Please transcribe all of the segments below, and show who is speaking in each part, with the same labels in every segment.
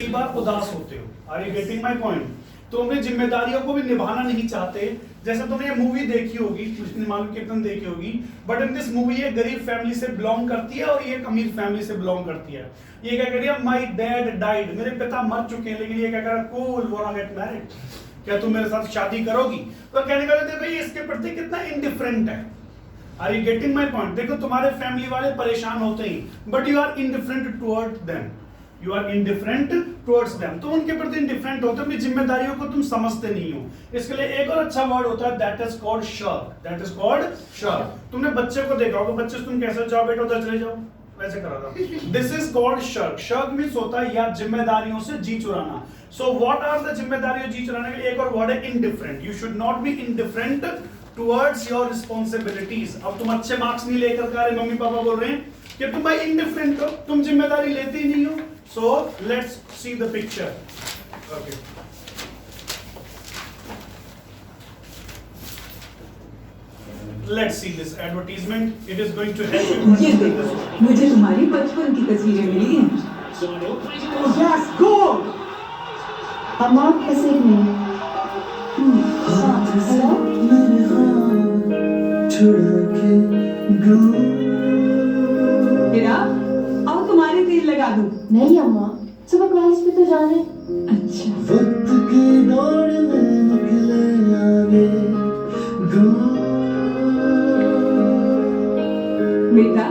Speaker 1: कई बार उदास होते हो। Are you getting my point? तो अपनी जिम्मेदारियों को भी निभाना नहीं चाहते। जैसे तुमने ये मूवी देखी होगी, मुझे मालूम कि तुम देखी होगी, बट इन दिस मूवी ये गरीब फैमिली से बिलोंग करती है और ये अमीर फैमिली से बिलोंग करती है। ये क्या कह रही है, माय डैड डाइड, मेरे पिता मर चुके हैं, लेकिन ये क्या कह रहा है, कूल वांना गेट मैरिड, क्या तुम मेरे साथ शादी करोगी? तो कहने का मतलब भाई इसके प्रति कितना इंडिफरेंट है। Are you getting my point? देखो तुम्हारे फैमिली वाले परेशान होते ही, but you are indifferent toward them, you are indifferent towards them, तो उनके प्रति इंडिफरेंट होते हो, अपनी जिम्मेदारियों को तुम समझते नहीं हो। इसके लिए एक और अच्छा वर्ड होता है, that is called shark, that is called shark. तुमने बच्चे को देखा होगा, बच्चे से तुम कैसे, जाओ बेटा उधर चले जाओ, वैसे करा था। This is called shark. Shark means होता है या जिम्मेदारियों से जी चुराना। सो व्हाट आर द जिम्मेदारियों जी चुराने के लिए एक और वर्ड है indifferent. You should not B indifferent towards your responsibilities. अब तुम अच्छे मार्क्स नहीं लेकर के आ रहे, मम्मी पापा बोल रहे हैं कि तुम भाई इंडिफरेंट हो, तुम जिम्मेदारी लेते ही नहीं हो। So let's see the picture. Okay. Let's see this advertisement. It is going to help you.
Speaker 2: ये देखो, मुझे तुम्हारी बचपन की तस्वीरें मिली हैं। Yes, go!
Speaker 3: अम्मा कैसे में?
Speaker 2: मेरा, आओ तुम्हारे तेल लगा दूं।
Speaker 3: नहीं अम्मा, सुबह कॉलेज पे तो जाने।
Speaker 2: अच्छा।
Speaker 4: वक्त की दौड़ में निकले आगे
Speaker 2: बेटा,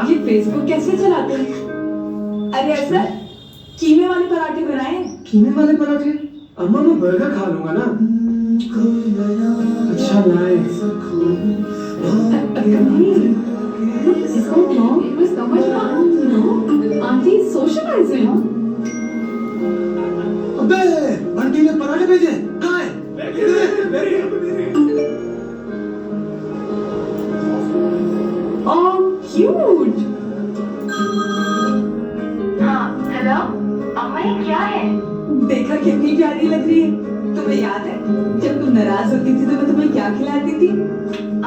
Speaker 2: ये फेसबुक कैसे चलाते हैं? अरे असर, कीमे वाले पराठे बनाए हैं।
Speaker 4: कीमे वाले पराठे? अम्मा मैं बर्गर खा लूंगा ना। अच्छा लाए।
Speaker 3: What is going on? It was so much fun, you know? Auntie is socializing.
Speaker 4: अबे आंटी ने पराठे भेजे कहाँ है?
Speaker 2: Oh, cute!
Speaker 3: हाँ, हेलो अम्मा ये क्या है?
Speaker 2: देखा कितनी प्यारी लग रही है। तुम्हें याद है जब तुम नाराज होती थी तो मैं तुम्हें क्या खिलाती थी?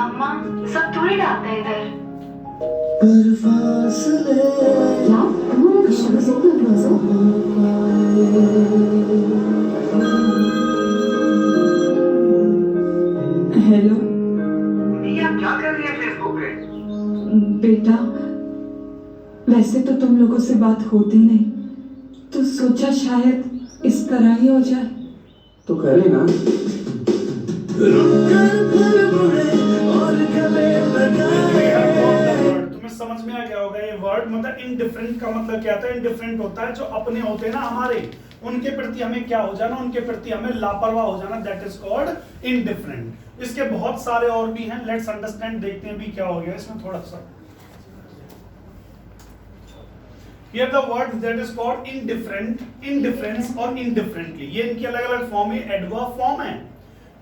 Speaker 3: अम्मा सब दूर ही डालते हैं इधर।
Speaker 4: पर फासले
Speaker 3: क्या? तुम शुरू से क्लोज हो?
Speaker 2: हेलो
Speaker 5: ये आप क्या कर रही है फेसबुक पे?
Speaker 2: बेटा, वैसे तो तुम लोगों से बात होती नहीं, तो सोचा शायद इस तरह ही हो जाए।
Speaker 4: तो करे ना।
Speaker 1: तुम्हें समझ में आ गया होगा ये वर्ड। मतलब इंडिफरेंट का मतलब क्या था? इंडिफरेंट होता है जो अपने होते हैं ना हमारे, उनके प्रति हमें क्या हो जाना, उनके प्रति हमें लापरवाह हो जाना, दैट इज कॉल्ड इंडिफरेंट। इसके बहुत सारे और भी हैं, लेट्स अंडरस्टैंड, देखते हैं भी क्या हो गया इसमें थोड़ा सा। Here the word that is called indifferent, indifference और indifferently, ये इनकी अलग अलग फॉर्म है। एडवर्ब फॉर्म है,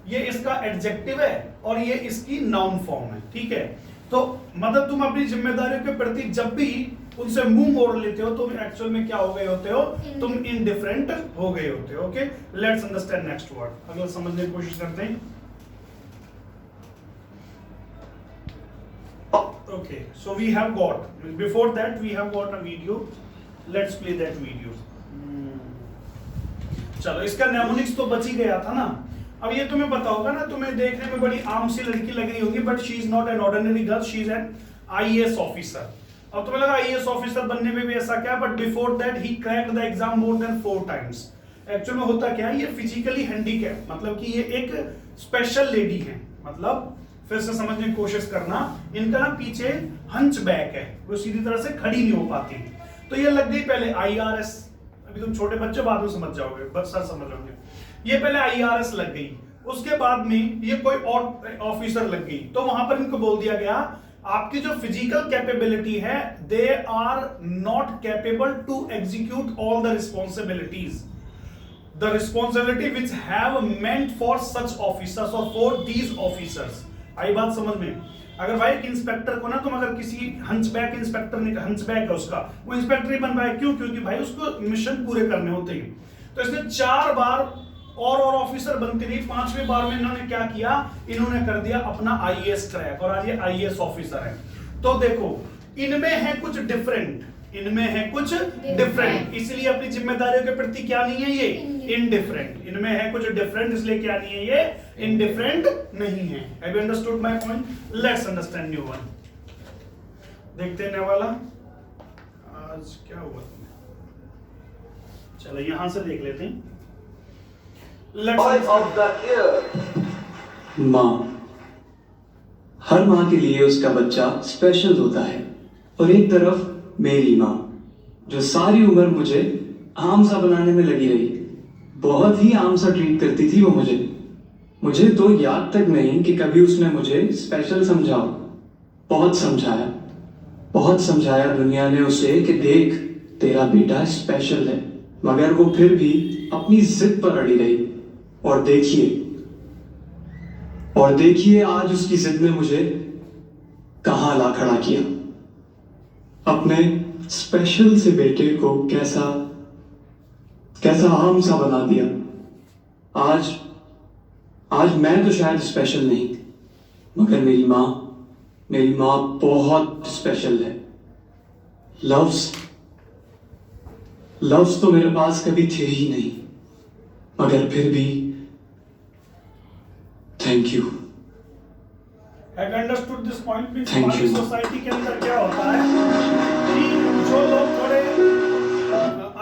Speaker 1: ये इसका एडजेक्टिव है और ये इसकी नाउन फॉर्म है। ठीक है, तो मतलब तुम अपनी जिम्मेदारियों के प्रति जब भी उनसे मुंह मोड़ लेते हो तो एक्चुअल में क्या हो गए होते हो? तुम इंडिफरेंट हो गए होते हो। Okay, let's understand next word. अगला समझने की कोशिश करते हैं। Okay, so we have got, before that we have got a video. Let's play that video. चलो, इसका नेमोनिक्स तो बच ही गया था ना। अब ये तुम्हें पता होगा ना, तुम्हें देखने में बड़ी आम सी लड़की लग रही होगी, but she is not an ordinary girl, she is an IAS officer. अब तुम्हें लगा आईएएस ऑफिसर बनने में भी ऐसा क्या, but before that he cracked the exam more than 4 times। Actual में होता क्या है, ये फिजिकली हैंडीकैप, मतलब कि ये एक स्पेशल लेडी है। मतलब फिर से समझने की कोशिश करना, इनका ना पीछे हंच बैक है, वो सीधी तरह से खड़ी नहीं हो पाती। तो ये लग गई पहले आईआरएस। अभी तुम छोटे बच्चे बाद में समझ जाओगे, बस सर समझ जाओगे। ये पहले आईआरएस लग गई, उसके बाद में ये कोई और ऑफिसर लग गई, तो वहां पर इनको बोल दिया गया आपकी जो फिजिकल कैपेबिलिटी है, they are not capable to execute all the responsibilities, the responsibility which have meant for such officers और फॉर दीज ऑफिसर्स। आई बात समझ में? अगर भाई इंस्पेक्टर को ना तुम अगर किसी हंचबैक इंस्पेक्टर ने, हंचबैक है उसका, वो इंस्पेक्टर ही बन पाए, क्यों? क्योंकि भाई उसको मिशन पूरे करने होते हैं। तो इसने 4 बार और ऑफिसर बनती रही, 5वें बार में इन्होंने क्या किया, इन्होंने कर दिया अपना आईएएस क्रैक और आज ये आईएएस ऑफिसर है। तो देखो, इनमें है कुछ डिफरेंट, इनमें है कुछ डिफरेंट, इसलिए अपनी जिम्मेदारियों के प्रति क्या नहीं है ये इनडिफरेंट। इनमें है कुछ डिफरेंट, इसलिए क्या नहीं है ये इनडिफरेंट नहीं है। Have you understood my point? Let's understand new one. देखते हैं नया वाला आज क्या हुआ तुम्हें। चलो यहां से देख लेते हैं।
Speaker 6: माँ, हर माँ के लिए उसका बच्चा स्पेशल होता है, और एक तरफ मेरी माँ जो सारी उम्र मुझे आम सा बनाने में लगी रही। बहुत ही आम सा ट्रीट करती थी वो मुझे तो याद तक नहीं कि कभी उसने मुझे स्पेशल समझा। बहुत समझाया दुनिया ने उसे कि देख तेरा बेटा स्पेशल है, मगर वो फिर भी अपनी जिद पर अड़ी रही। और देखिए आज उसकी जिद ने मुझे कहां ला खड़ा किया। अपने स्पेशल से बेटे को कैसा आम सा बना दिया। आज मैं तो शायद स्पेशल नहीं, मगर मेरी माँ बहुत स्पेशल है। लव्स तो मेरे पास कभी थे ही नहीं, मगर फिर भी thank you.
Speaker 1: Have you understood this point? Means
Speaker 6: Thank
Speaker 1: हमारी
Speaker 6: you.
Speaker 1: सोसाइटी के अंदर क्या होता है कि जो लोग थोड़े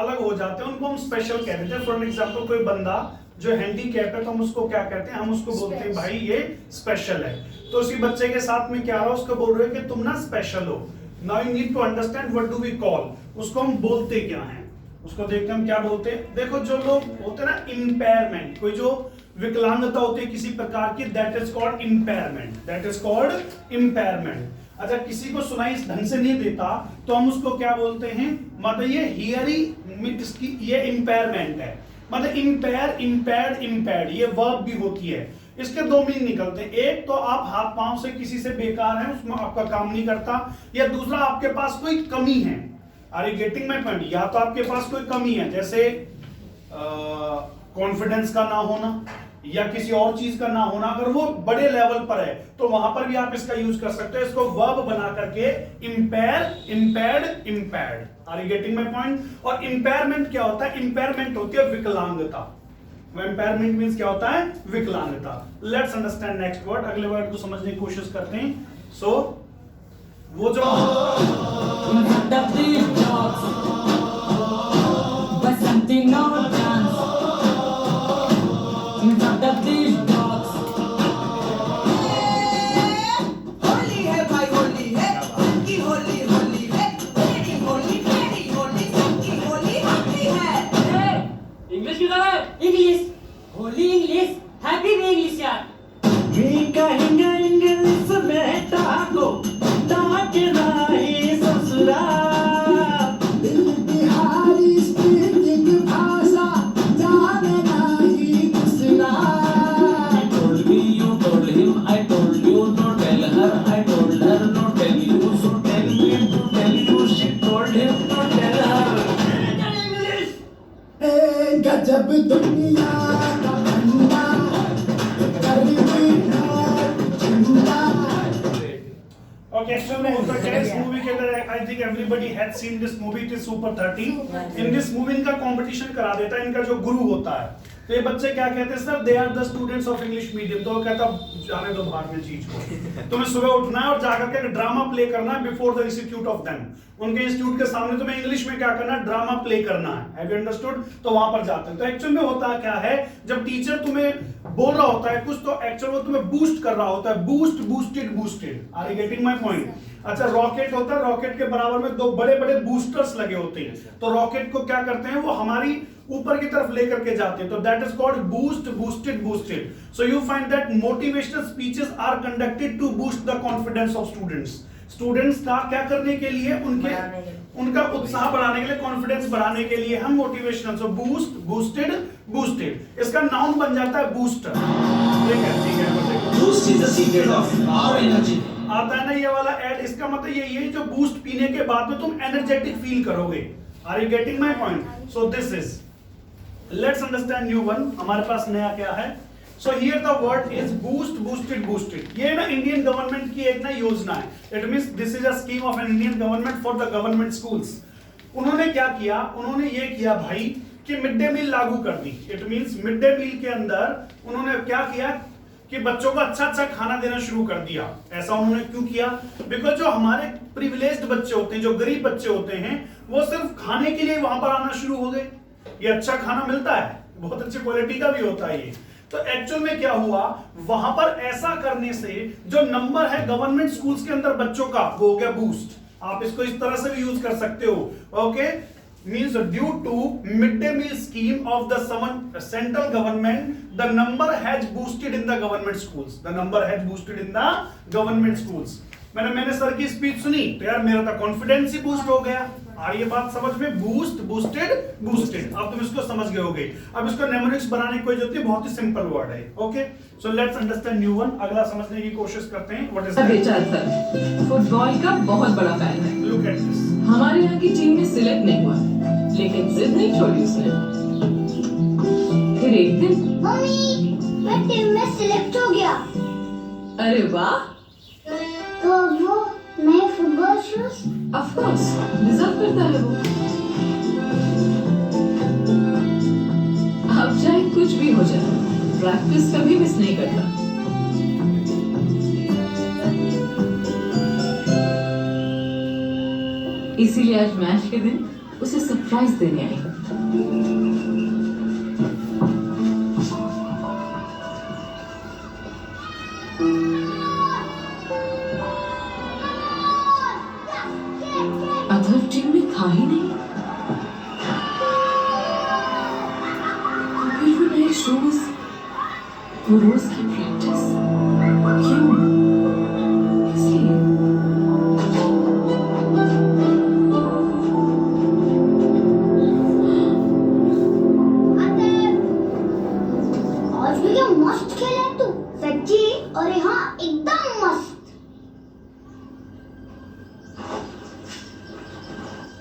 Speaker 1: अलग हो जाते हैं उनको हम स्पेशल कह देते हैं। फॉर एग्जाम्पल कोई बंदा जो हैंडीकैप है तो हम उसको क्या कहते हैं? हम उसको बोलते हैं भाई ये स्पेशल है। तो उसी बच्चे के साथ में क्या रहा, उसको बोल रहे हैं कि तुम ना स्पेशल हो। Now you need to understand what do we call, उसको हम बोलते क्या हैं, उसको देखते हम क्या बोलते हैं। देखो जो लोग होते हैं ना इम्पेयरमेंट, कोई जो विकलांगता होती है किसी प्रकार की, दैट इज कॉल्ड इम्पेयरमेंट। अच्छा किसी को सुनाई ढंग से नहीं देता तो हम उसको क्या बोलते हैं? मतलब ये हियरिंग, इसकी ये इम्पेयरमेंट है। मतलब इम्पेयर्ड ये वर्ब भी होती है। इसके दो मीनिंग निकलते हैं। एक तो आप हाथ पांव से किसी से बेकार हैं, उसमें आपका काम नहीं करता, या दूसरा आपके पास कोई कमी है। Are you getting my point? या तो आपके पास कोई कमी है, जैसे कॉन्फिडेंस का ना होना या किसी और चीज का ना होना, अगर वो बड़े लेवल पर है तो वहां पर भी आप इसका यूज कर सकते हो। इसको वर्ब बना करके impaired. Are you getting my point? और इम्पेयरमेंट क्या होता है? इम्पेयरमेंट होती है विकलांगता। इम्पेयरमेंट मींस क्या होता है? विकलांगता। Let's understand next word. अगले वर्ड को समझने की कोशिश करते हैं। सो वो जो
Speaker 7: होली है भाई होली है, सबकी होली होली है, तेरी होली मेरी होली सबकी होली होली है।
Speaker 8: इंग्लिश किधर है? इंग्लिश होली इंग्लिश हैप्पी में इंग्लिश यार।
Speaker 4: We कहेंगे इंग्लिश में टाको ताके नहीं ससुराल। दिल बिहारी स्पीकिंग भाषा जाने नहीं दूसरा।
Speaker 8: I told me, you told him, I told you, no tell her, I told her, no tell you, so tell me to tell you, she told him, no tell her.
Speaker 4: ए गजब दुनिया का बंदा करवी है जिंदा।
Speaker 1: Okay, so होता क्या है इस मूवी के अंदर? I think everybody had seen this movie. It is Super 13. In this movie इनका कंपटीशन करा देता है इनका जो गुरु होता है। तो ये बच्चे क्या कहते हैं? Sir they are the students of English medium. तो वो कहता जाने दो बाहर में चीज को, तुम्हें सुबह उठना है और जाकर के ड्रामा प्ले करना है before the institute of them. उनके इंस्टीट्यूट के सामने तुम्हें इंग्लिश में क्या करना है? ड्रामा प्ले करना है। Have you understood? तो वहां पर जाते हैं। तो एक्चुअल में होता क्या है, जब टीचर तुम्हें बोल रहा होता है कुछ, तो एक्चुअल वो तुम्हें बूस्ट कर रहा होता है। Boosted. Are you getting my point? अच्छा रॉकेट होता है, रॉकेट के बराबर में दो बड़े बड़े बूस्टर्स लगे होते हैं। तो रॉकेट को क्या करते हैं? वो हमारी ऊपर की तरफ लेकर के जाते हैं। तो that is called boosted. So you find that motivational speeches are conducted to boost the confidence of students का क्या करने के लिए? उनका उत्साह बढ़ाने के लिए, कॉन्फिडेंस बढ़ाने के लिए हम मोटिवेशनल। सो बूस्टेड इसका नाउन बन जाता है बूस्टर। ठीक है।
Speaker 8: Boost is the secret of our energy.
Speaker 1: आता है ना ये वाला ऐड, इसका मतलब ये जो बूस्ट पीने के बाद में तुम एनर्जेटिक फील करोगे। Are you getting my point? So this is, let's understand new one. हमारे पास नया क्या है? So here the word is boosted. ये ना इंडियन गवर्नमेंट की एक ना योजना है। It means this is a scheme of an Indian government for the government schools. उन्होंने क्या किया, उन्होंने ये किया भाई कि मिड डे मील लागू कर दी। It means mid day meal के अंदर उन्होंने क्या किया कि बच्चों को अच्छा अच्छा खाना देना शुरू कर दिया। ऐसा उन्होंने क्यों किया? बिकॉज जो हमारे प्रिविलेज्ड बच्चे होते हैं, जो गरीब बच्चे होते हैं, वो सिर्फ खाने के लिए वहां पर आना शुरू हो गए। ये अच्छा खाना मिलता है, बहुत अच्छी क्वालिटी का भी होता है ये। तो एक्चुअल में क्या हुआ, वहां पर ऐसा करने से जो नंबर है गवर्नमेंट स्कूल्स के अंदर बच्चों का, वो हो गया बूस्ट। आप इसको इस तरह से भी यूज कर सकते हो। Okay, means due to midday meal scheme of the central government, the number has boosted in the government schools. The number has boosted in the government schools. मैंने सर की स्पीच सुनी तो यार मेरा तो कॉन्फिडेंस ही बूस्ट हो गया। आ रही है बात समझ में? Boost, boosted, boosted. अब तुम इसको समझ गए होगे। अब इसको नेमोनिक्स बनाने की कोई जरूरत नहीं, बहुत ही सिंपल वर्ड है। Okay, so let's understand new one. अगला समझने की कोशिश करते हैं। व्हाट इज
Speaker 3: बेचारा सर फुटबॉल का बहुत बड़ा फैन है।
Speaker 1: Look at this.
Speaker 3: हमारे यहाँ की टीम में सिलेक्ट नहीं हुआ, लेकिन जिद नहीं छोड़ी उसने। फिर एक दिन,
Speaker 9: मम्मी, मैं टीम में सिलेक्ट हो गया।
Speaker 3: अरे वाह,
Speaker 9: तो अब वो नए football shoes?
Speaker 3: Of course deserve करता है वो। अब चाहे कुछ भी हो जाए, प्रैक्टिस कभी मिस नहीं करता। इसीलिए आज मैच के दिन उसे सरप्राइज देने आई हूँ। अदर टीम में था ही नहीं, फिर वो नए शूज, वो रोज की प्रैक्टिस, क्यों, इसलिए
Speaker 9: आज भी क्या मस्त खेला तू, सच्ची। अरे हाँ, एकदम मस्त।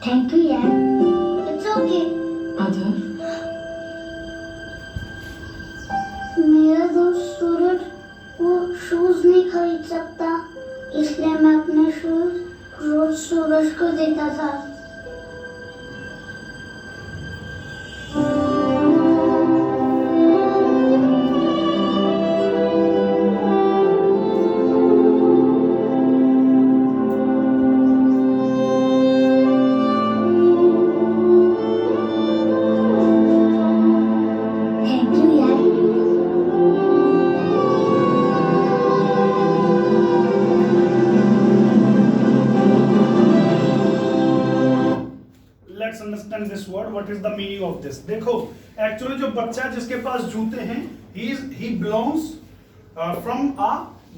Speaker 9: थैंक यू यार। It's okay.
Speaker 3: अदर
Speaker 9: मेरा दोस्त सूरज वो शूज नहीं खरीद सकता, इसलिए मैं अपने शूज रोज सूरज को देता था। थैंक यू यार।
Speaker 1: Let's understand this word. What is the meaning of this? देखो, एक्चुअली जो बच्चा जिसके पास जूते हैं, he belongs from a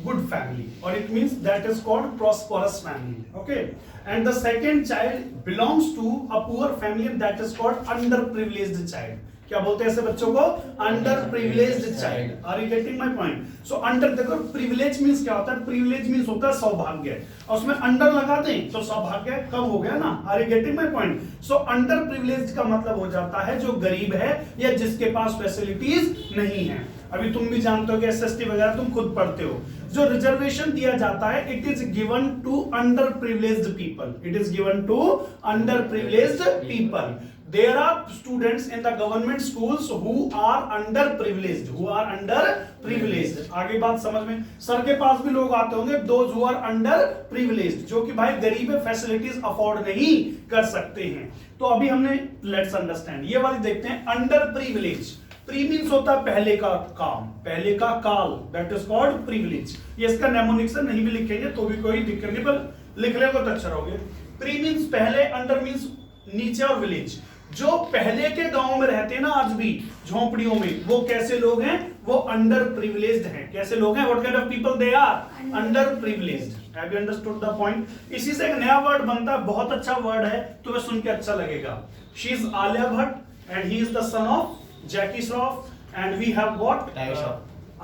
Speaker 1: good family, or it means that is called prosperous family. Okay, and the second child belongs to a poor family, and that is called underprivileged child. क्या बोलते हैं ऐसे बच्चों को? Under privileged child. Are you getting my point? So under, देखो privilege means क्या होता है? प्रिविलेज मींस होता है सौभाग्य, और उसमें अंडर लगा दें तो सौभाग्य कम हो गया ना। Are you getting my point? So under privileged का मतलब हो जाता है जो गरीब है या जिसके पास फैसिलिटीज नहीं है। अभी तुम भी जानते हो कि एसएसटी वगैरह तुम खुद पढ़ते हो, जो रिजर्वेशन दिया जाता है, it is given to under privileged people. It is given to under privileged people. There are students in the government schools who are underprivileged, who are underprivileged. आगे बात समझ में? सर के पास भी लोग आते होंगे, those who are underprivileged, जो कि भाई गरीब है, फैसिलिटीज अफोर्ड नहीं कर सकते हैं। तो अभी हमने लेट्स अंडरस्टैंड ये वाली देखते हैं। अंडरप्रिविलेज, प्री मींस होता है पहले का काम, पहले का काल, दैट इज कॉल्ड प्रिविलेज। ये इसका नेमोनिक्स नहीं भी लिखेंगे तो भी कोई दिक्कत नहीं, पर लिख लेंगे तो अच्छा रहोगे। प्री मींस पहले, अंडर मींस नीचे, और विलेज जो पहले के गांव में रहते हैं ना, आज भी झोंपड़ियों में, वो कैसे लोग हैं? वो अंडर प्रिविलेज्ड हैं। कैसे लोग हैं? What kind of people they are? Under privileged. Have you understood the point? इसी से एक नया वर्ड बनता है, बहुत अच्छा वर्ड है, तुम्हें सुन के अच्छा लगेगा। She is Alia Bhatt and he is the son of Jackie Shroff, and we have what?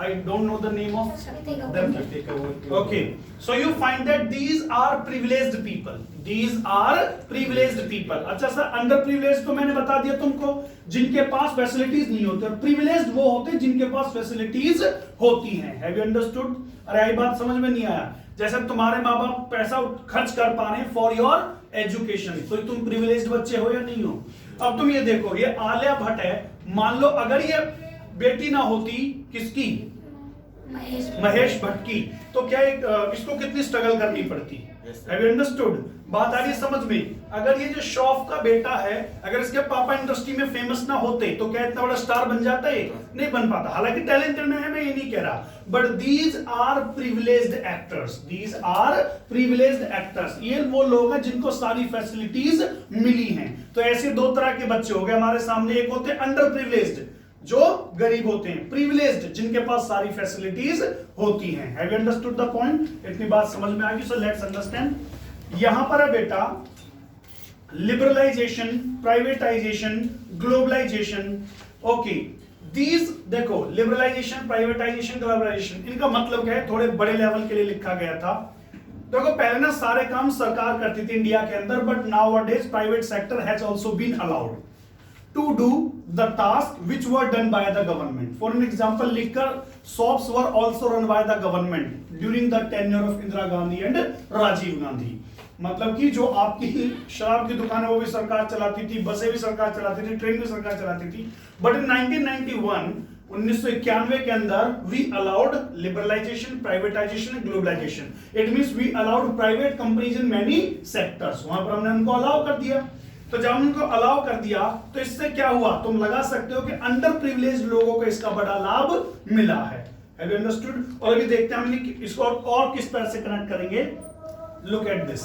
Speaker 1: I don't know the name of them. Okay, so you find that these are privileged people. These are privileged people. अच्छा sir, underprivileged तो मैंने बता दिया तुमको, जिनके पास facilities नहीं होते, और privileged वो होते हैं जिनके पास फैसिलिटीज होती हैं। Have you understood? अरे आई बात समझ में नहीं आया? जैसे तुम्हारे माँ बाप पैसा खर्च कर पा रहे हैं फॉर योर एजुकेशन, तो तुम प्रिविलेज्ड बच्चे हो या नहीं हो। अब तुम ये देखो, ये आलिया भट्ट है, मान लो अगर ये बेटी ना होती किसकी, महेश भट्ट की, तो क्या इसको कितनी स्ट्रगल करनी पड़ती। Have you understood? बात आ रही है समझ में? अगर ये जो श्रॉफ का बेटा है, अगर इसके पापा इंडस्ट्री में फेमस ना होते तो क्या इतना बड़ा स्टार बन जाता है? नहीं बन पाता। हालांकि टैलेंटेड में है, मैं ये नहीं कह रहा, but these are privileged actors, these are privileged actors. ये वो लोग हैं जिनको सारी फैसिलिटीज मिली हैं। तो ऐसे दो तरह के बच्चे हो गए हमारे सामने, एक होते हैं अंडर प्रिविलेज्ड जो गरीब होते हैं, प्रिविलेज्ड जिनके पास सारी फैसिलिटीज होती हैं। Have you understood the point? इतनी बात समझ में आ गई? So let's understand. यहां पर है बेटा liberalisation, privatisation, globalisation. Okay, these देखो, लिबरलाइजेशन, प्राइवेटाइजेशन, ग्लोबलाइजेशन, इनका मतलब क्या है? थोड़े बड़े लेवल के लिए लिखा गया था। देखो पहले ना सारे काम सरकार करती थी इंडिया के अंदर, but nowadays private sector has also been allowed to do the task which were done by the government. For an example, liquor shops were also run by the government during the tenure of Indira Gandhi and Rajiv Gandhi. मतलब कि जो आपकी शराब की दुकान है वो भी सरकार चलाती थी, बसें भी सरकार चलाती थी, ट्रेन भी सरकार चलाती थी। बट इन 1991 के अंदर we allowed liberalisation, privatisation and globalisation. It means we allowed private companies in many sectors. वहां पर हमने उनको अलाउ कर दिया। तो जब उनको अलाउ कर दिया तो इससे क्या हुआ? तुम लगा सकते हो कि अंडर प्रिविलेज्ड लोगों को इसका बड़ा लाभ मिला है। Have you understood? और अभी देखते हैं हम इसको और किस तरह से कनेक्ट करेंगे। Look at this.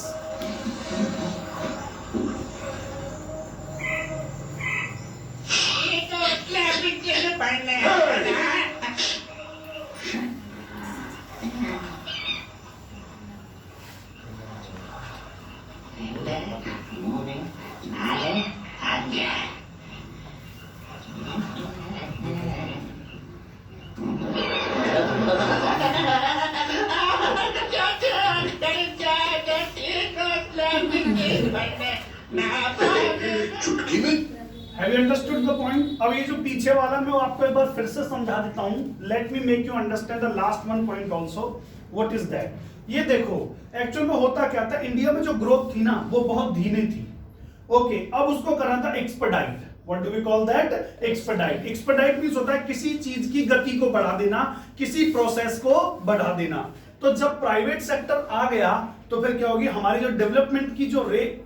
Speaker 1: Have you understood the point? अब ये जो पीछे वाला मैं आपको एक बार फिर से समझा देता हूँ। Let me make you understand the last one point also. What is that? ये देखो, एक्चुअल में होता क्या था, इंडिया में जो ग्रोथ थी ना वो बहुत धीमी थी। ओके, अब उसको करना था expedite. What do we call that? Expedite. Expedite means होता है किसी चीज की गति को बढ़ा देना, किसी प्रोसेस को बढ़ा देना। तो जब प्राइवेट सेक्टर आ गया तो फिर क्या होगी, हमारी जो डेवलपमेंट की जो रेट,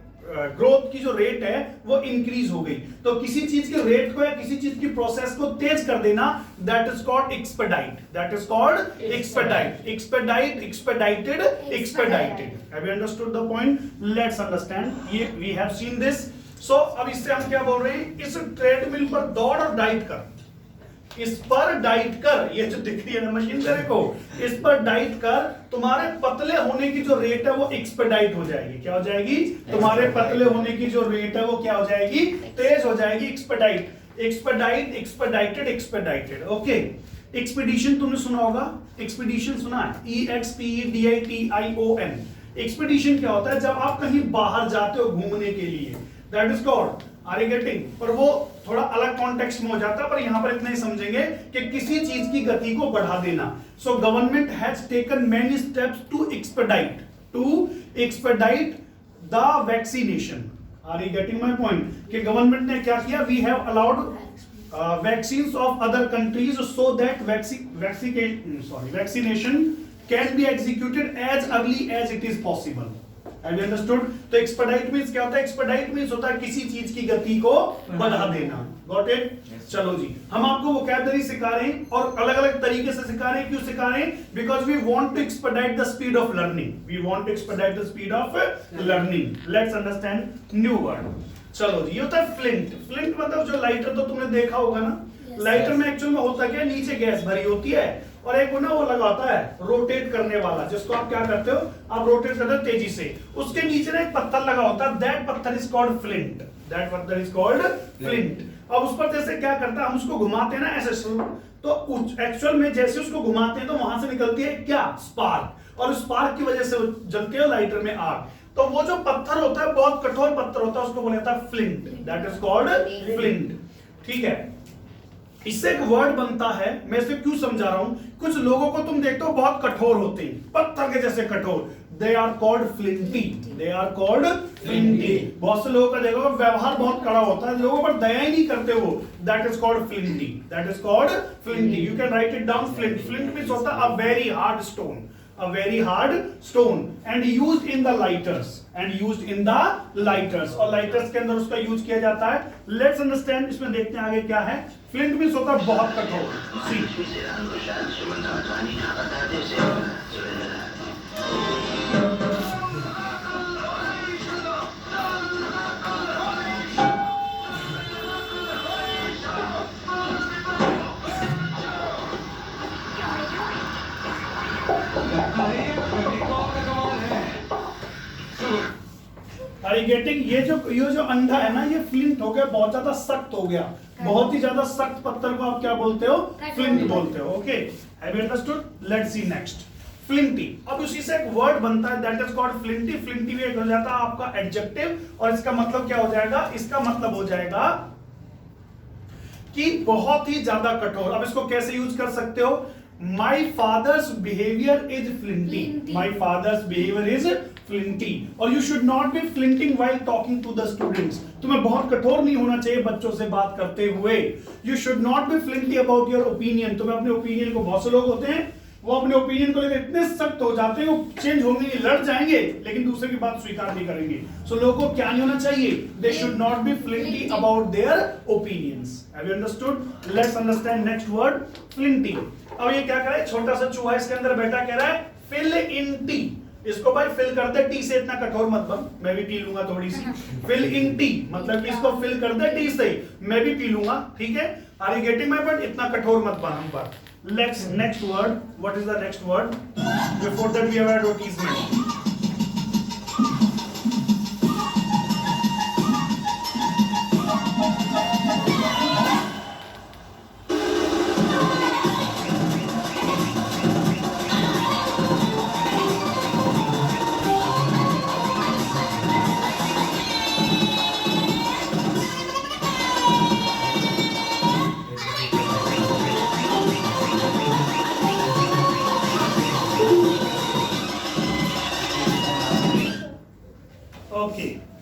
Speaker 1: ग्रोथ की जो रेट है वो इंक्रीज हो गई। तो किसी चीज के रेट को या किसी चीज की प्रोसेस को तेज कर देना, that is called expedite. That is called expedite. Expedite, expedited, expedited. Have you understood the point? Let's understand. ये we have seen this. So अब इससे हम क्या बोल रहे हैं? इस ट्रेडमिल पर दौड़ और डाइट कर, इस पर डाइट कर, ये जो दिख रही है ना मशीन तेरे को, इस पर डाइट कर, तुम्हारे पतले होने की जो रेट है वो एक्सपेडाइट हो जाएगी। क्या हो जाएगी? तुम्हारे पतले होने की जो रेट है वो क्या हो जाएगी? तेज हो जाएगी। Expedite, expedite, expedited, expedited. Okay, expedition तुमने सुना होगा, एक्सपीडिशन सुना है? EXPEDITION। एक्सपीडिशन क्या होता है? जब आप कहीं बाहर जाते हो घूमने के लिए, that is called, are you getting? पर वो थोड़ा अलग कॉन्टेक्स्ट में हो जाता है, पर यहां पर इतना ही समझेंगे कि किसी चीज की गति को बढ़ा देना। So government has taken many steps to expedite the vaccination. Are you getting my point? कि गवर्नमेंट ने क्या किया? We have allowed vaccines of other countries so that vaccination can be executed as early as it is possible. Have you understood? तो expedite means क्या होता है? Expedite means होता है किसी चीज की गति को बढ़ा देना। Got it? चलो जी, हम आपको वोकैबुलरी सिखा रहे हैं और अलग अलग तरीके से सिखा रहे हैं। क्यों सिखा रहे हैं? Because we want to expedite the speed of learning. We want to expedite the speed of learning. Let's understand new word. चलो जी, ये होता है फ्लिंट। फ्लिंट मतलब जो लाइटर, तो तुमने देखा होगा ना, लाइटर में एक्चुअल में होता क्या है? नीचे गैस भरी होती है और एक ना वो लगाता है रोटेट करने वाला, जिसको आप क्या करते हो? आप रोटेट करते हो तेजी से। उसके नीचे ना एक पत्थर लगा होता है, दैट पत्थर इज कॉल्ड फ्लिंट। दैट पत्थर इज कॉल्ड फ्लिंट। अब उस पर जैसे क्या करता है, हम उसको घुमाते हैं ना ऐसे, तो एक्चुअल में जैसे उसको घुमाते हैं तो वहां से निकलती है क्या? स्पार्क। और स्पार्क की वजह से जलती है लाइटर में आग। तो वो जो पत्थर होता है, बहुत कठोर पत्थर होता है, उसको बोला जाता है flint. That is called flint. ठीक है, इससे एक वर्ड बनता है, मैं इसे क्यों समझा रहा हूं, कुछ लोगों को तुम देखते हो बहुत कठोर होते हैं, पत्थर के जैसे कठोर, they are called flinty, they are called flinty. बहुत से लोगों का देखो व्यवहार बहुत कड़ा होता है, लोगों पर दया ही नहीं करते वो, that is called flinty, that is called flinty. You can write it down, flint, flint means होता है a very hard stone, a very hard stone and used in the lighters, and used in the lighters, और lighters के अंदर उसका use किया जाता है। Let's understand, इसमें देखते हैं आगे क्या है। फ्लिंट मींस होता है बहुत कठोर। See, गेटिंग, ये जो अंडा है ना, ये फ्लिंट हो गया, बहुत ज्यादा सख्त हो गया, बहुत ही ज्यादा सख्त पत्थर को आप क्या बोलते हो, फ्लिंट बोलते हो। Okay, have you understood? Let's see next, flinty. अब उसी से एक वर्ड बनता है, that is called flinty. Flinty भी एक हो जाता है आपका एडजेक्टिव, और इसका मतलब क्या हो जाएगा, इसका मतलब हो जाएगा कि बहुत ही ज्यादा कठोर। अब इसको कैसे यूज कर सकते हो, my father's behaviour is flinty, my father's behaviour is flinty. और you should not be flinting while talking to the students, तुम्हें बहुत कठोर नहीं होना चाहिए बच्चों से बात करते हुए। You should not be flinty about your opinion, तुम्हें अपने ओपिनियन को, बहुत से लोग होते हैं वो अपने ओपिनियन को लेकर इतने सख्त हो जाते हैं, वो चेंज होंगे नहीं, लड़ जाएंगे लेकिन दूसरे की बात स्वीकार नहीं करेंगे। सो लोगों को क्या नहीं होना चाहिए, they should not be flinty about their opinions. Have you understood? Let's understand next word, flinty. अब ये क्या कर रहा है, छोटा सा चूहा इसके अंदर बैठा, कह रहा है फिल इन टी। इसको भाई फिल कर दे टी से, इतना कठोर मत बन, मैं भी पी लूंगा थोड़ी सी। फिल इन टी मतलब कि इसको फिल कर दे टी से, मैं भी पी लूंगा, ठीक है। Are you getting my point? इतना कठोर मत बन हम पर। Next word, what is the next word? Before that we have advertisement.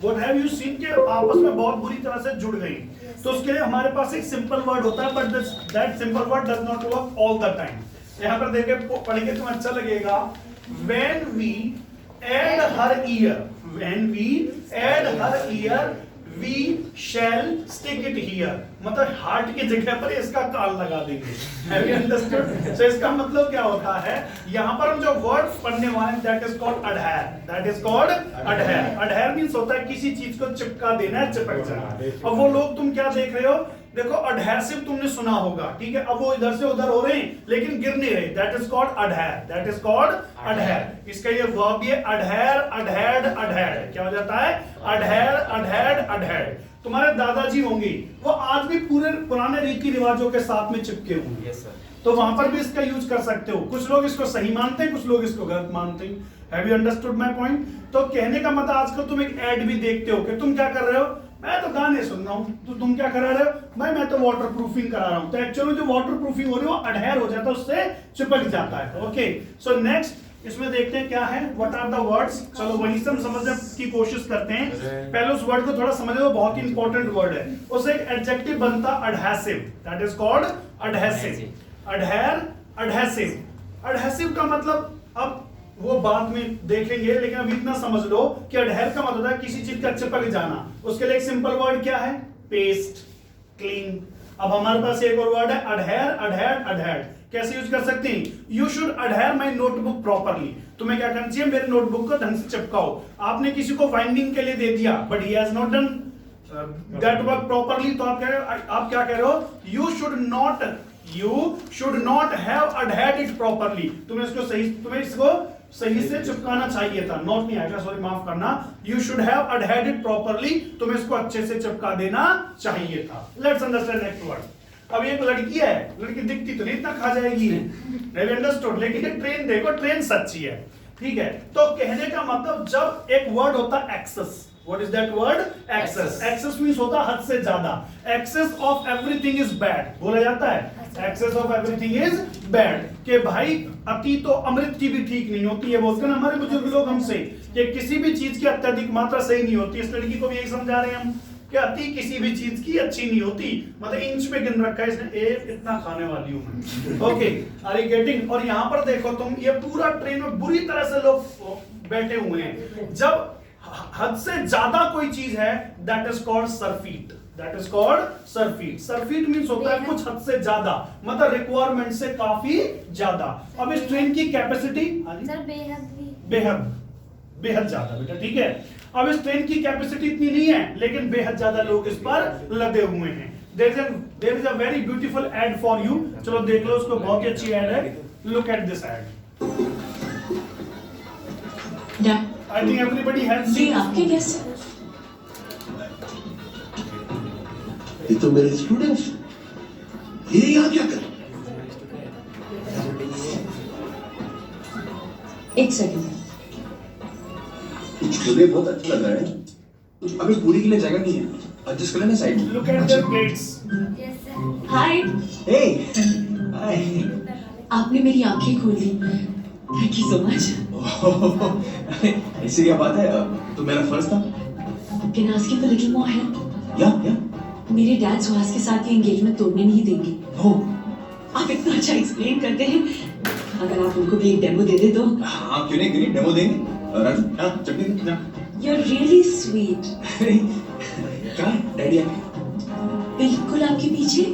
Speaker 1: What have you seen कि आपस में बहुत बुरी तरह से जुड़ गई, तो उसके लिए हमारे पास एक सिंपल वर्ड होता है, but that simple word does not work all the time. यहाँ पर देखे पढ़ेंगे तुम्हें अच्छा लगेगा। When we add her ear, when we add her ear, we shall stick it here, मतलब हार्ट की जगह पर इसका कान लगा देंगे। Have you understood? So इसका मतलब क्या होता है, यहाँ पर हम जो वर्ड पढ़ने वाले हैं, that is called adhere, that is called adhere। adhere means होता है किसी चीज को चिपका देना है, चिपक जाना। अब वो लोग तुम क्या देख रहे हो, देखो adhesive तुमने सुना होगा, ठीक है, अब वो इधर से उधर हो रहे हैं लेकिन गिर नहीं रहे, that is called adhere, that is called adhere। इसका ये verb ये adhere, adhered, adhered क्या हो जाता है, adhere, adhered, adhered। तुम्हारे दादाजी होंगे, वो आज भी पूरे पुराने रीति रिवाजों के साथ में चिपके होंगे, तो वहां पर भी इसका यूज कर सकते हो। कुछ लोग इसको सही मानते हैं, कुछ लोग इसको गलत मानते हैं। Have you understood my point? तो कहने का मतलब आजकल तुम एक एड भी देखते हो कि तुम क्या कर रहे हो, मैं तो गाने सुन रहा हूं, तो तुम क्या करा रहे हो, मैं तो वाटर प्रूफिंग करा रहा हूं। तो एक्चुअली जो वाटर प्रूफिंग हो रही है वो अडहेयर हो जाता है, उससे चिपक जाता है। ओके, सो नेक्स्ट इसमें देखते हैं क्या है, व्हाट आर द वर्ड्स। चलो वही से हम समझने की कोशिश करते हैं। पहले उस वर्ड को थोड़ा समझ लो, बहुत ही इंपॉर्टेंट वर्ड है। उससे एक एडजेक्टिव बनता adhesive, that is called adhesive. Adhere, adhesive. Adhesive का मतलब अब वो बाद में देखेंगे, लेकिन अभी इतना समझ लो कि अडहेयर का मतलब होता है किसी चीज का चिपक जाना। उसके लिए एक सिंपल वर्ड क्या है, पेस्ट, क्लीन। अब हमारे पास एक और वर्ड है अडहेयर, अडहेयर, अडहेयर। कैसे यूज कर सकते हैं, you should adhere my notebook properly. तुम्हें क्या करना चाहिए, मेरे नोटबुक को ढंग से चिपकाओ। आपने किसी को बाइंडिंग के लिए दे दिया, but he has not done that work properly, तो आप क्या कह रहे हो, you should not have adhered it properly. तुम्हें इसको सही से चिपकाना चाहिए था, नॉट नहीं आएगा, सॉरी माफ करना। You should have adhered it properly, तुम्हें इसको अच्छे से चिपका देना चाहिए था। Let's understand next word. अब एक लड़की है, लड़की दिखती तो नहीं इतना खा जाएगी, हैव यू अंडरस्टूड, लेकिन ये ट्रेन देखो, ट्रेन सच्ची है, ठीक है। तो कहने का मतलब जब एक वर्ड होता है access, What is that word? Excess. Excess means होता हद से ज्यादा. Excess of everything is bad. बोला जाता है. Excess of everything is bad. कि भाई अति तो अमृत की भी ठीक नहीं होती है. बोलते हैं ना हमारे बुजुर्ग लोग हमसे कि किसी भी चीज की अत्यधिक मात्रा सही नहीं होती. इस लड़की को भी यही समझा रहे हैं हम कि अति किसी भी चीज की अच्छी नहीं होती. मतलब इंच पे गिन रखा है इसने. इतना खाने वाली हूं मैं. Okay, are you getting? और यहाँ पर देखो तुम, ये पूरा ट्रेन में बुरी तरह से लोग बैठे हुए हैं. जब हद से ज्यादा कोई चीज है, that is called surfeit. That is called surfeit. Surfeit means होता है कुछ हद से ज्यादा, मतलब रिक्वायरमेंट से काफी ज्यादा. अब इस ट्रेन की कैपेसिटी
Speaker 9: सर
Speaker 1: बेहद बेहद ज्यादा बेटा, ठीक है. अब इस ट्रेन की कैपेसिटी इतनी नहीं है, लेकिन बेहद ज्यादा लोग इस पर लदे हुए हैं. There is a very beautiful ad for you. चलो देख लो उसको, बहुत ही अच्छी एड है. Look at this ad. I think everybody has seen.
Speaker 2: आपके गेस्ट
Speaker 4: ये तो मेरे स्टूडेंट्स. ये यहाँ क्या कर?
Speaker 2: एक सेकंड.
Speaker 4: मुझे बहुत अच्छा लग रहा है.
Speaker 6: अभी पूरी के लिए जगह नहीं है. एडजस्ट कर लेना साइड में.
Speaker 1: Look at their plates.
Speaker 2: हाय.
Speaker 6: हे हाय.
Speaker 2: आपने मेरी आंखें खोल दी. Thank you so much.
Speaker 6: ऐसी क्या बात है? तो मेरा फर्ज था.
Speaker 2: Can I ask you for little more help?
Speaker 6: या
Speaker 2: मेरे डैड सुहास के साथ ये एंगेजमेंट तोड़ने नहीं देंगे.
Speaker 6: हो.
Speaker 2: आप इतना अच्छा एक्सप्लेन करते हैं. अगर आप उनको भी एक डेमो दे दे तो.
Speaker 6: हाँ क्यों नहीं डेमो देंगे. राजू हाँ चटनी ना.
Speaker 2: You are really sweet.
Speaker 6: क्या डैडी
Speaker 2: बिल्कुल आपके पीछे.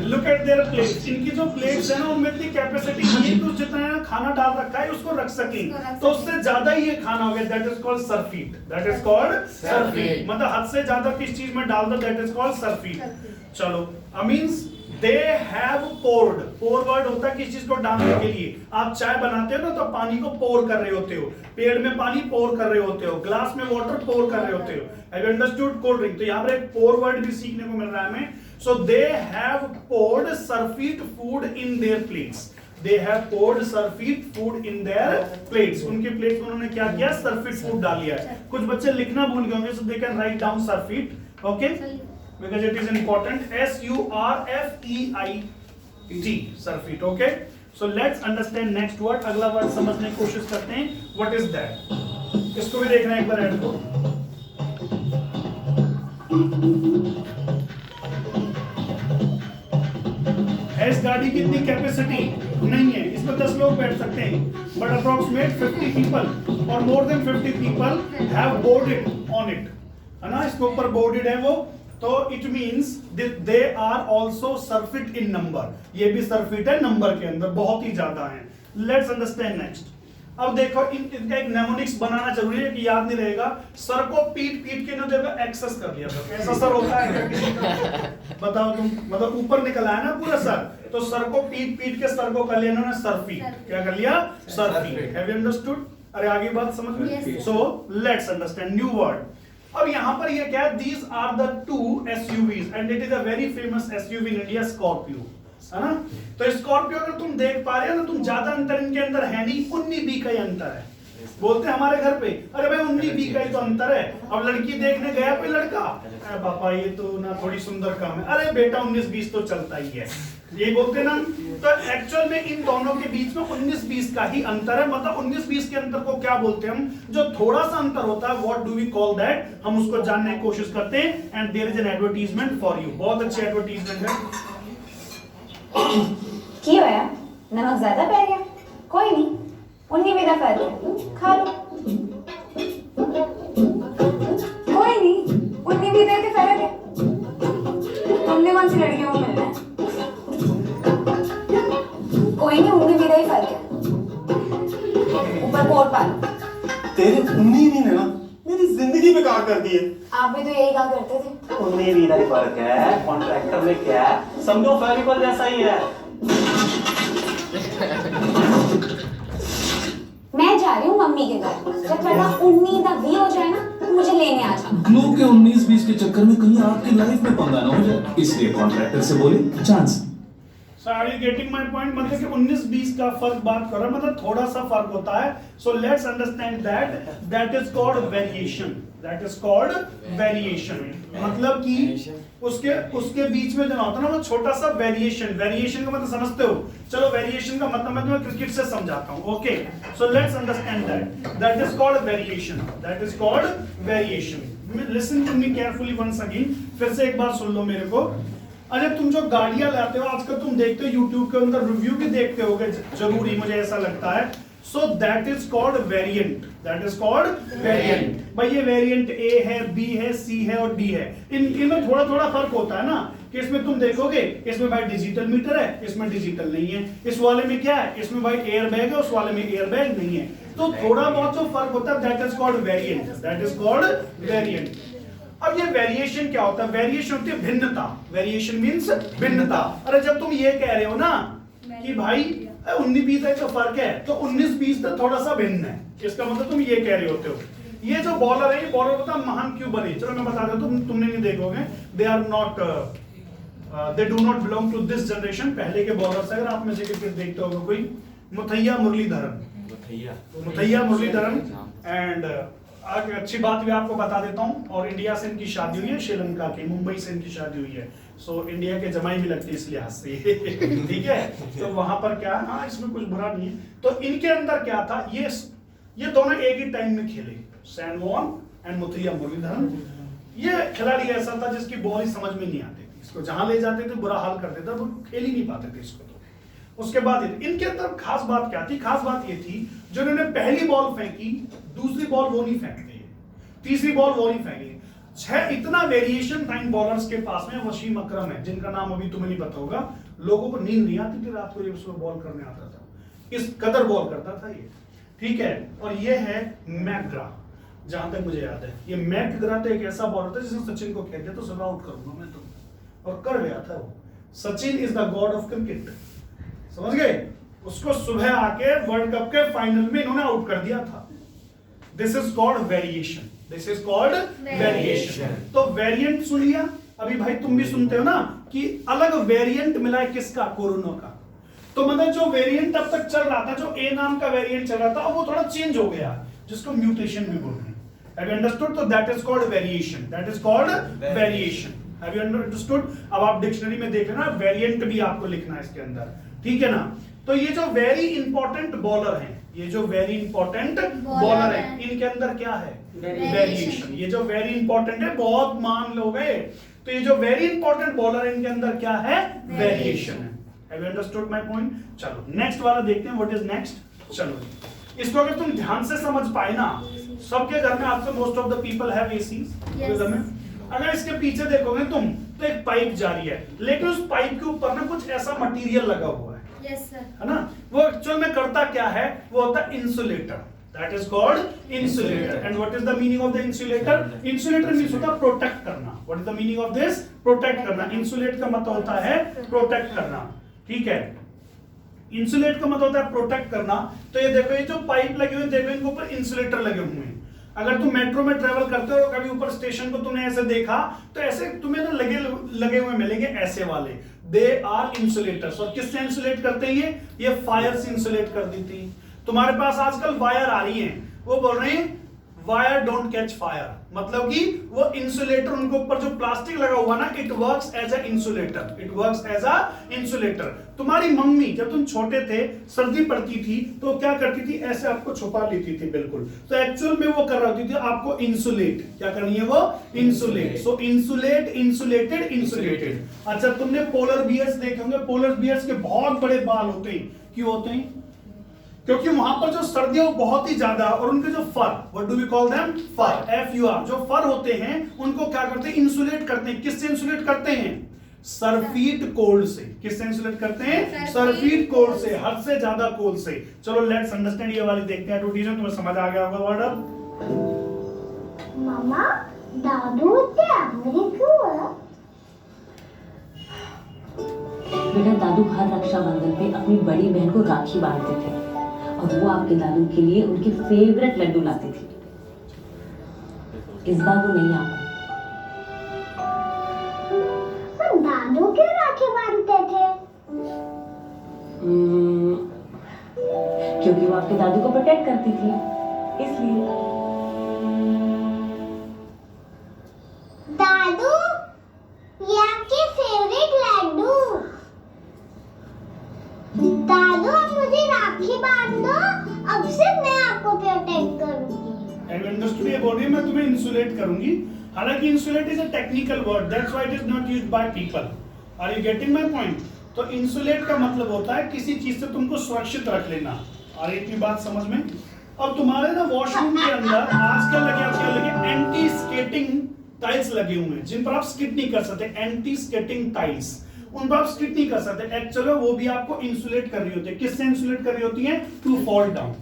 Speaker 1: Look at their plates. इनकी जो प्लेट्स है ना, उनमें इतनी कैपेसिटी नहीं है, तो जितना खाना डाल रखा है उसको रख सकें, तो उससे ज्यादा ही ये खाना हो गया. That is called surfeit. That is called surfeit. मतलब हद से ज्यादा किस चीज में डाल दो, दैट इज कॉल्ड सरफीट. चलो, means they have poured. Pour word होता है किस चीज को डालने के लिए. आप चाय बनाते हो ना, तो पानी को पोर कर रहे होते हो. पेड़ में पानी पोर कर रहे होते हो. ग्लास में वाटर पोर कर रहे होते हो. Have you understood? Cold drink. तो यहाँ पर एक पोर वर्ड भी सीखने को मिल रहा है हमें. So they have poured surfeit food in their plates. They have poured surfeit food in their plates. उनके प्लेट्स में उन्होंने क्या किया? surfeit food डाल दिया है. कुछ बच्चे लिखना भूल गए होंगे, so they can write down surfeit, okay? Because it is important. SURFEIT, surfeit, okay? So let's understand next word. अगला वर्ड समझने की कोशिश करते हैं. What is that? इसको भी देखना है एक बार ऐड को. इस गाड़ी की इतनी कैपेसिटी नहीं है, इसमें 10 लोग बैठ सकते हैं, बट अप्रोक्सीमेट 50 पीपल और more than 50 people have boarded on it, है ना. इसके ऊपर बोर्डेड है वो, तो it means they are also surfeit in number. ये भी सरफिट है नंबर के अंदर, बहुत ही ज्यादा है. Let's understand next. अब देखो इनका एक नेमोनिक्स बनाना जरूरी है कि याद नहीं रहेगा. सर को पीट पीट के ना देखो एक्सेस कर दिया. तो कैसा सर होता है क्या किसी का? बताओ तुम. मतलब ऊपर निकल आया ना पूरा सर, तो सर को पीट पीट के सर को कर लिया इन्होंने सरफी. क्या कर लिया? सरफी. Have you understood? अरे आगे बात समझ में. So let's understand new word. अब यहाँ पर ये क्या है? These are the two SUVs and it is a very famous SUV in India, Scorpio, है ना. तो स्कॉर्पियो अगर तुम देख पा रहे हो ना, तुम ज्यादा अंतर इनके अंदर है नहीं. 19B का ही अंतर है. बोलते हैं हमारे घर पे, अरे भाई 19B का ही तो अंतर है. अब लड़की देखने गया कोई लड़का, अरे पापा ये तो ना थोड़ी सुंदर कम है. अरे बेटा 19-20 तो चलता ही है, ये बोलते ना. तो एक्चुअल में इन दोनों के बीच में 19-20 का ही अंतर है. मतलब 19-20 के अंतर को क्या बोलते हैं हम? जो थोड़ा सा अंतर होता है, what do we call that? हम उसको जानने की कोशिश करते हैं. And there is an advertisement for you. बहुत अच्छी एडवर्टाइजमेंट है.
Speaker 10: क्यों है? नमक ज्यादा पड़ गया? कोई नहीं, 19 का फर्क है, खा लो. कोई नहीं, 19 के फर्क है. तुमने कौन सी लड़कियों को मिलना है? कोई नहीं, 19 का ही फर्क है. ऊपर कोट पा लो.
Speaker 11: तेरे 19 ने ना मेरी जिंदगी बेकार कर दी है.
Speaker 10: आप भी तो यही कहा करते थे.
Speaker 11: 19 का ही फर्क है. कॉन्ट्रैक्टर में क्या है, समझो फेविकॉल जैसा ही है.
Speaker 10: मैं जा रही हूँ मम्मी के घर. जब मेरा 19 हो जाए ना, तो मुझे लेने आ जाओ.
Speaker 8: ग्लो के 19-20 के चक्कर में कहीं आपकी लाइफ में पंगा ना हो जाए, इसलिए कॉन्ट्रैक्टर से बोले chance.
Speaker 1: So are you getting my point? मतलब कि 19-20 का फर्क बात कर रहा है, मतलब थोड़ा सा फर्क होता है. So let's understand that is called variation. That is called variation. मतलब कि उसके बीच में जो होता है ना वो छोटा सा वेरिएशन. वेरिएशन का मतलब समझते हो? चलो वेरिएशन का मतलब मैं तुम्हें क्रिकेट से समझाता हूं. Okay, so let's understand that is called variation. That is called variation. Listen to me carefully once again. फिर से एक बार सुन लो मेरे को. अरे तुम जो गाड़ियां लाते हो आजकल तुम देखते हो YouTube के अंदर रिव्यू भी देखते होगे जरूरी, मुझे ऐसा लगता है. सो that is called variant. That is called variant. भाई ये वेरिएंट A है, B है, C है और D है. इनमें थोड़ा थोड़ा फर्क होता है ना, कि इसमें तुम देखोगे इसमें भाई डिजिटल मीटर है, इसमें डिजिटल नहीं है. इस वाले में क्या है? इसमें भाई एयर बैग है, उस वाले में एयर बैग नहीं है. तो थोड़ा बहुत जो फर्क होता है that is called variant. That is called variant. अब ये वेरिएशन क्या होता है? वेरिएशन होती है भिन्नता. वेरिएशन मींस भिन्नता. अरे जब तुम ये कह रहे हो ना कि भाई 19-20 का फर्क है, तो 19-20 तो थोड़ा सा भिन्न है, इसका मतलब तुम ये कह रहे होते हो. ये जो बॉलर है, ये बॉलर पता महान क्यों बने? चलो मैं बता देता हूं, तुमने नहीं देखोगे. They are not they do not belong to this generation. पहले के बॉलर्स अगर आप में से क्रिकेट देखते होगे कोई, मुथैया मुरलीधरन. मुथैया मुरलीधरन. एंड एक अच्छी बात भी आपको बता देता हूं, और इंडिया से इनकी शादी हुई है, श्रीलंका की मुंबई से इनकी शादी हुई है. सो इंडिया के जमाई भी लगती है इस लिहाज से. ठीक है, तो वहां पर क्या है, हाँ इसमें कुछ बुरा नहीं है. तो इनके अंदर क्या था, ये दोनों एक ही टाइम में खेले, Shane Warne and Muttiah Muralitharan. ये खिलाड़ी ऐसा था जिसकी बॉल ही समझ में नहीं आती थी, इसको जहां ले जाते थे बुरा हाल कर देता, वो खेल ही नहीं पाते थे इसको. तो उसके बाद इनके अंदर खास बात क्या थी? खास बात ये थी, जो इन्होंने पहली बॉल फेंकी, दूसरी बॉल वो नहीं फेंकते, तीसरी बॉल वो नहीं फेंकी. 6 इतना वेरिएशन था इन बॉलर्स के पास में. वसीम अकरम है, जिनका नाम अभी तुम्हें नहीं पता होगा. लोगों को नींद नहीं आती थी रात को जब उसमें बॉल करने आता था, इस कदर बॉल करता था ये. ठीक है, और ये है मैकग्रा, जहां तक मुझे याद है. ये मैकग्रा तो एक ऐसा बॉलर था जिसने सचिन को कहते तो सब आउट करूंगा मैं तो, और कर गया था वो. Sachin is the God of cricket, समझ गए? उसको सुबह आके वर्ल्ड कप के फाइनल में इन्होंने आउट कर दिया था. This is called variation. This is called variation. तो वेरिएंट सुन लिया. अभी भाई तुम भी सुनते हो ना कि अलग वेरिएंट मिला है किसका? कोरोना का. तो मतलब जो वेरिएंट अब तक चल रहा था, जो ए नाम का वेरिएंट चल रहा था, अब वो थोड़ा चेंज हो गया, जिसको म्यूटेशन भी बोलते हैं. Have you understood? तो that is called variation. That is called variation. Have you understood? अब आप डिक्शनरी में देख लेना, वेरिएंट भी आपको लिखना है इसके अंदर. ठीक है ना? तो ये जो वेरी इंपॉर्टेंट बॉलर हैं, ये जो वेरी इंपॉर्टेंट बॉलर है, इनके अंदर क्या है? वेरिएशन. ये जो वेरी इंपॉर्टेंट है, बहुत मान लोगे, तो ये जो वेरी इंपॉर्टेंट बॉलर है, इनके अंदर क्या है? वेरिएशन है. Have you understood my point? चलो नेक्स्ट वाला देखते हैं. What is next? चलो इसको अगर तुम ध्यान से समझ पाए ना, सबके घर में आपसे most of the people have ACs. घर में अगर इसके पीछे देखोगे तुम, तो एक पाइप जा रही है, लेकिन उस पाइप के ऊपर ना कुछ ऐसा मटेरियल लगा हुआ है.
Speaker 10: Yes, sir.
Speaker 1: है ना? वो एक्चुअल में करता क्या है? वो होता है insulator. That is called insulator. And what is the meaning of the insulator? Insulator means होता है प्रोटेक्ट करना. What is the meaning of this? Protect करना. इंसुलेट का मतलब होता है प्रोटेक्ट करना. ठीक है, इंसुलेट का मतलब होता है प्रोटेक्ट करना. तो ये देखो, ये जो पाइप लगे हुए, देखो इनके ऊपर इंसुलेटर लगे हुए हैं. अगर तुम मेट्रो में ट्रेवल करते हो, कभी ऊपर स्टेशन को तुमने ऐसे देखा, तो ऐसे तुम्हें ना लगे हुए मिलेंगे ऐसे वाले. They are insulators. और किससे इंसुलेट करते हैं? ये फायर से इंसुलेट कर देती है. तुम्हारे पास आजकल वायर आ रही हैं, वो बोल रहे हैं वायर डोंट कैच फायर. मतलब कि वो इंसुलेटर, उनके ऊपर जो प्लास्टिक लगा हुआ ना, it works as a insulator. It works as a insulator. तुम्हारी मम्मी जब तुम छोटे थे, सर्दी पड़ती थी, तो क्या करती थी? ऐसे आपको छुपा लेती थी बिल्कुल. तो एक्चुअल में वो कर रही थी आपको इंसुलेट. क्या करनी है? वो इंसुलेट. सो इंसुलेट, इंसुलेटेड, इंसुलेटेड. अच्छा, तुमने पोलर बियर्स देखे होंगे. पोलर बियर्स के बहुत बड़े बाल होते हैं. क्यों होते हैं? क्योंकि वहां पर जो सर्दी है वो बहुत ही ज्यादा, और उनके जो fur, what do we call them? Fur. FUR. जो फर होते हैं उनको क्या करते हैं? इंसुलेट करते हैं. किससे इंसुलेट करते हैं? सरफीट कोल्ड से. किससे इंसुलेट करते हैं? सरफीट कोल्ड से, हद से ज्यादा कोल्ड से. चलो लेट्स अंडरस्टैंड. ये वाली देखते हैं. टूटी तुम्हें समझ आ गया होगा वर्ड. अब
Speaker 9: मामा, दादू इतने आंधळे क्यों है?
Speaker 12: बेटा, दादू हर रक्षाबंधन पे अपनी बड़ी बहन को राखी बांधते थे, और वो आपके दादू के लिए उनके फेवरेट लड्डू लाती थी. इस बार वो नहीं आ पाई.
Speaker 9: दादू क्यों राखी बांधते थे?
Speaker 12: क्योंकि वो आपके दादू को प्रोटेक्ट करती थी, इसलिए।
Speaker 9: दादू, ये आपके फेवरेट लड्डू। दादू, अब मुझे राखी बांध दो, अब से मैं आपको प्रोटेक्ट करूंगी।
Speaker 1: एंड अंडरस्टूड, ये बोल रही है मैं तुम्हें इंसुलेट करूंगी। हालांकि insulate is a technical word, that's why it is not used by people. Are you getting my point? तो इंसुलेट का मतलब होता है किसी चीज से तुमको सुरक्षित रख लेना। और इतनी बात समझ में? अब तुम्हारे ना वॉशरूम के अंदर आजकल लगे एंटी स्केटिंग टाइल्स लगे हुए हैं, जिन पर आप स्किट नहीं कर सकते। एंटी स्केटिंग टाइल्स, उन पर आप स्किट नहीं कर सकते। एक्चुअली वो भी आपको इंसुलेट कर रही होती है। किससे इंसुलेट कर रही होती है? टू फॉल डाउन,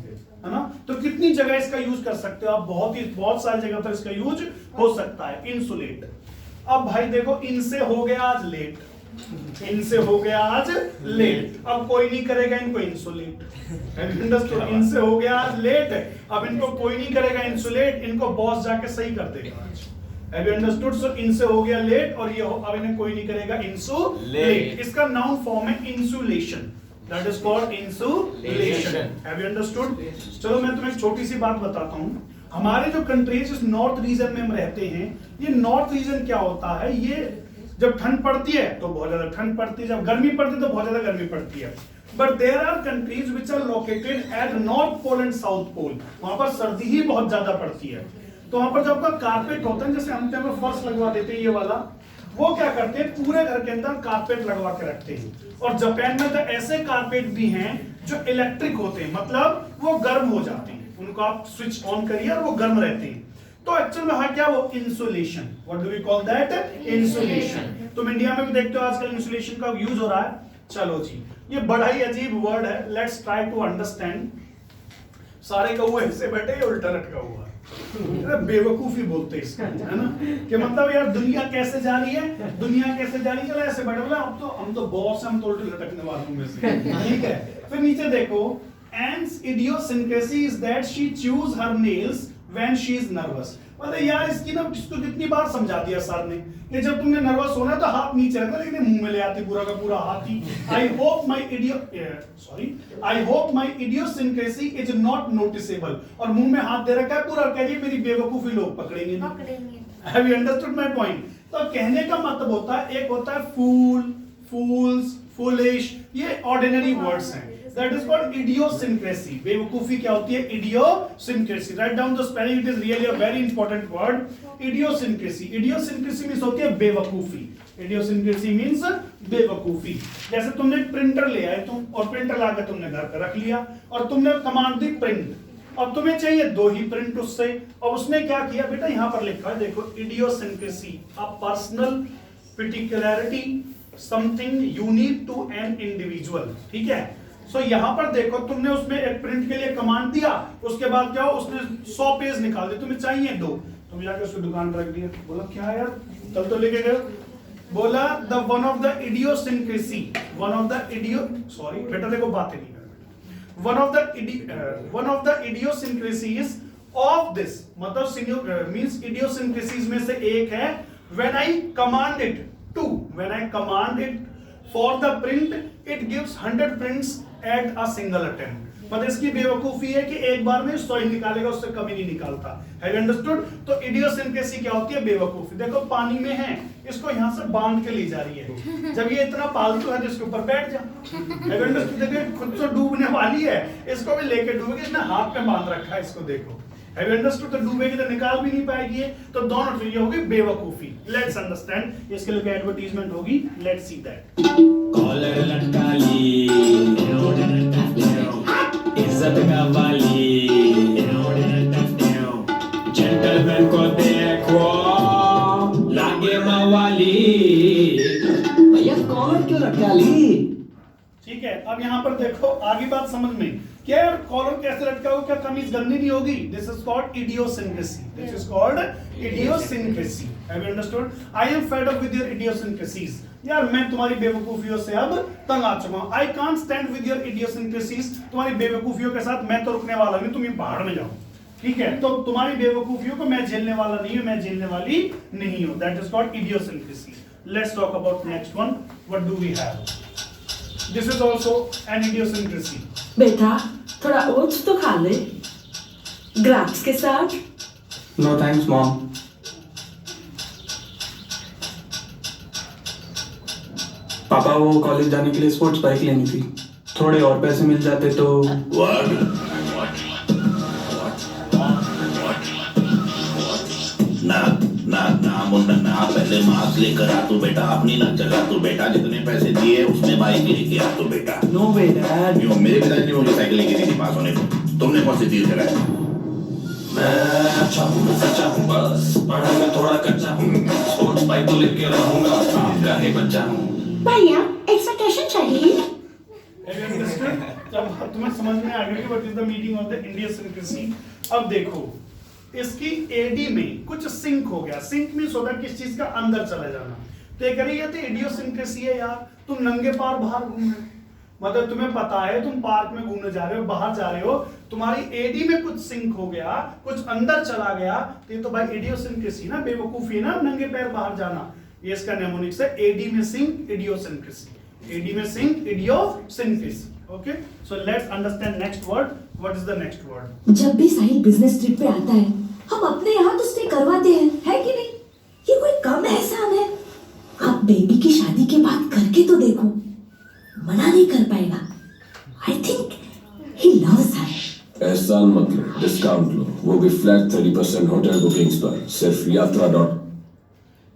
Speaker 1: है ना? तो कितनी जगह इसका यूज कर सकते हो आप? बहुत सारी जगह पर इसका यूज हो सकता है, इंसुलेट। अब भाई देखो, इनसे हो गया आज लेट, इनसे हो गया आज लेट, अब कोई नहीं करेगा इनको इंसुलेट। इनसे हो गया आज लेट, अब इनको कोई नहीं करेगा इंसुलेट, इनको बॉस जाके सही कर देगा। Have you understood? So इनसे हो गया लेट और ये अब इन्हें कोई नहीं करेगा इंसुलेट। इसका नाउन फॉर्म है insulation, that is called insulation. Have you understood? चलो मैं तुम्हें एक छोटी सी बात बताता हूँ। हमारे जो कंट्रीज इस नॉर्थ रीजन में हम रहते हैं, ये नॉर्थ रीजन क्या होता है, ये जब ठंड पड़ती है तो बहुत ज्यादा ठंड पड़ती है, जब गर्मी पड़ती है तो बहुत ज्यादा गर्मी पड़ती है। But there are countries which are located at north pole and south pole, वहां पर सर्दी ही बहुत ज्यादा पड़ती है। तो वहां पर जब आपका कारपेट होता है, जैसे हम पर फर्श लगवा देते हैं ये वाला, वो क्या करते हैं पूरे घर के अंदर कारपेट लगवा के रखते हैं। और जापान में तो ऐसे कारपेट भी हैं जो इलेक्ट्रिक होते हैं, मतलब वो गर्म हो जाते हैं, उनको आप स्विच ऑन करिए और वो गर्म रहते हैं। तो एक्चुअल में क्या वो insulation, what do we call that? Insulation. तुम इंडिया में भी देखते हो आजकल इंसुलेशन का यूज हो रहा है। चलो जी, ये बड़ा ही अजीब वर्ड है, लेट्स ट्राई टू अंडरस्टैंड। सारे कौवे ऐसे बैठे, ये उल्टा लटका हुआ है, बेवकूफी बोलते इसको, है ना? कि मतलब यार दुनिया कैसे जा रही है, दुनिया कैसे जा रही है, चलो ऐसे बैठे, बोला हम तो बॉस हैं, हम तो उल्टे लटकने वालों में से, ठीक है। फिर नीचे देखो, Anne's idiosyncrasy is that she chews her nails when she is nervous। मतलब यार इसकी ना, इसको कितनी बार समझा दिया सर ने कि जब तुमने नर्वस होना तो हाथ नीचे रखना, लेकिन मुंह में ले आती पूरा का पूरा हाथ ही। I hope my idiosyncrasy is not noticeable। और मुंह में हाथ दे रखा है पूरा, कह रही मेरी बेवकूफी लोग पकड़ेंगे नहीं। Have you understood my point? तो कहने का मतलब होता है, एक होता है fool, fools, foolish, ये ऑर्डिनरी वर्ड्स हैं। That is called idiosyncrasy। बेवकूफी क्या होती है? idiosyncrasy। Write down the spelling, it is really a very important word। idiosyncrasy। idiosyncrasy means होती है बेवकूफी। idiosyncrasy means बेवकूफी। जैसे तुमने एक प्रिंटर ले आए तुम, और प्रिंटर लाकर तुमने घर पर रख लिया, और तुमने कमांड दी प्रिंट। अब तुम्हें चाहिए 2 ही प्रिंट उससे, और उसने क्या किया बेटा, यहाँ पर लिखा है देखो, idiosyncrasy, a personal particularity, something unique to an individual। ठीक है। सो यहाँ पर देखो, तुमने उसमें एक प्रिंट के लिए कमांड दिया, उसके बाद क्या हो, उसने 100 पेज निकाल दिए, तुम्हें चाहिए 2, तुम जाकर उसकी दुकान पर रख दिया। बोला क्या यार, कल तो लेके गए। बोला one of the idiosyncrasy, sorry बेटा देखो बातें नहीं कर, one of the idiosyncrasies of this, मतलब मींस idiosyncrasies में से एक है when I command it for the print, it gives 100 prints at a single attempt। मतलब इसकी बेवकूफी है कि एक बार में 100 ही निकालेगा, उससे कमी नहीं निकालता। Have you understood? तो idiosyncrasy क्या होती है? बेवकूफी। देखो पानी में है, इसको यहाँ से बांध के ली जा रही है, जब ये इतना पालतू है तो इसके ऊपर बैठ जा। Have you understood? देखो खुद तो डूबने वाली है, इसको भी लेके डूबेगी, इसने हाथ पे बांध रखा है, इसको देखो। Have you understood? तो डूबेगी तो निकाल भी नहीं पाएगी ये, तो दोनों चीजें होगी बेवकूफी। Let's understand, इसके लिए एडवर्टीजमेंट होगी, let's see that।
Speaker 8: कॉलर लटका ली, इज्जत का वाली, जेंटलमैन को देखो, लागे मवाली।
Speaker 11: भैया कॉलर क्यों लटका ली?
Speaker 1: ठीक है, अब यहाँ पर देखो आगे बात समझ में, क्या यार कॉलर कैसे लटका हो, क्या कमीज गंदी नहीं होगी? This is called idiosyncrasy। This is called idiosyncrasy। Have you understood? I am fed up with your idiosyncrasies। यार मैं तुम्हारी बेवकूफियों से अब तंग आ चुका हूँ। I can't stand with your idiosyncrasies। तुम्हारी बेवकूफियों के साथ मैं तो रुकने वाला नहीं, तुम ही बाहर में जाओ। ठीक है, तो तुम्हारी बेवकूफियों को मैं झेलने वाला नहीं हूँ, मैं झेलने वाली नहीं हूँ। That is called idiosyncrasy। Let's talk about next one। What do we have? This is also an idiosyncrasy।
Speaker 2: बेटा
Speaker 13: थोड़ा ओट्स तो खा ले ग्रैप्स के साथ।
Speaker 6: No thanks mom. पापा वो कॉलेज जाने के लिए स्पोर्ट्स बाइक लेनी थी, थोड़े और पैसे मिल जाते तो।
Speaker 4: ना ना ना मुन्ना ना, पहले मास्क लेकर आ तू बेटा, अपनी लग जगा तू बेटा, जितने पैसे दिए उसमें बाइक लेके आ तू बेटा।
Speaker 6: नो वे डैड।
Speaker 4: क्यों, मेरे पिताजी ने मुझे साइकिल लेके दी थी पास होने को, तुमने कौन सी तीर चलाया?
Speaker 8: मैं अच्छा हूँ, मैं सच्चा हूँ, बस पढ़ा मैं थोड़ा कच्चा हूँ, स्पोर्ट्स बाइक तो लेके रहूंगा, आपका ही बच्चा हूँ।
Speaker 9: भैया एक्सपेक्टेशन चाहिए।
Speaker 1: जब तुम्हें समझ में आ गया कि what is the meaning of the idiosyncrasy. अब देखो इसकी एडी में कुछ सिंक हो गया। सिंक मींस होता है किस चीज का अंदर चला जाना। तो ये करिए ये तो इडियोसिंक्रेसी है यार। तुम नंगे पार बाहर घूम रहे हो, मतलब तुम्हें पता है तुम पार्क में घूमने जा रहे हो, बाहर जा रहे हो, तुम्हारी एडी में कुछ सिंक हो गया, कुछ अंदर चला गया, तो ये तो भाई इडियोसिंक्रेसी ना, बेवकूफी ना, नंगे पैर बाहर जाना। ये इसका नेमोनिक्स है, एडी में सिंक इडियोसिंक्रेसी, एडी में sync idiosyncrasy. Okay, so let's understand next word. What is the next word?
Speaker 14: जब भी साहिल बिजनेस ट्रिप पे आता है हम अपने यहाँ तो स्टे करवाते हैं, है कि नहीं? ये कोई कम एहसान है? आप बेबी की शादी के बाद करके तो देखो, मना नहीं कर पाएगा। I think he loves her.
Speaker 15: एहसान मत लो, डिस्काउंट लो, वो भी फ्लैट 30% होटल बुकिंग्स पर, सिर्फ Yatra.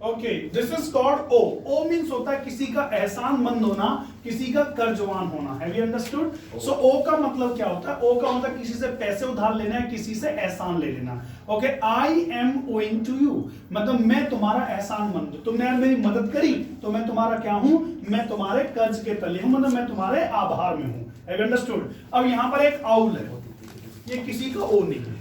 Speaker 1: Okay, this is called owe. Owe means होता है किसी का एहसानमंद होना, किसी का कर्जवान होना। Have you understood? So owe का मतलब क्या होता है? ओ का मतलब किसी से पैसे उधार लेना है, किसी से एहसान ले लेना। Okay, I am owing to you, मतलब मैं तुम्हारा एहसानमंद हूं। तुमने मेरी मदद करी तो मैं तुम्हारा क्या हूं? मैं तुम्हारे कर्ज के तले हूं, मतलब मैं तुम्हारे आभार में हूं। Have you understood? अब यहां पर एक आउल है, ये किसी का ओ नहीं है।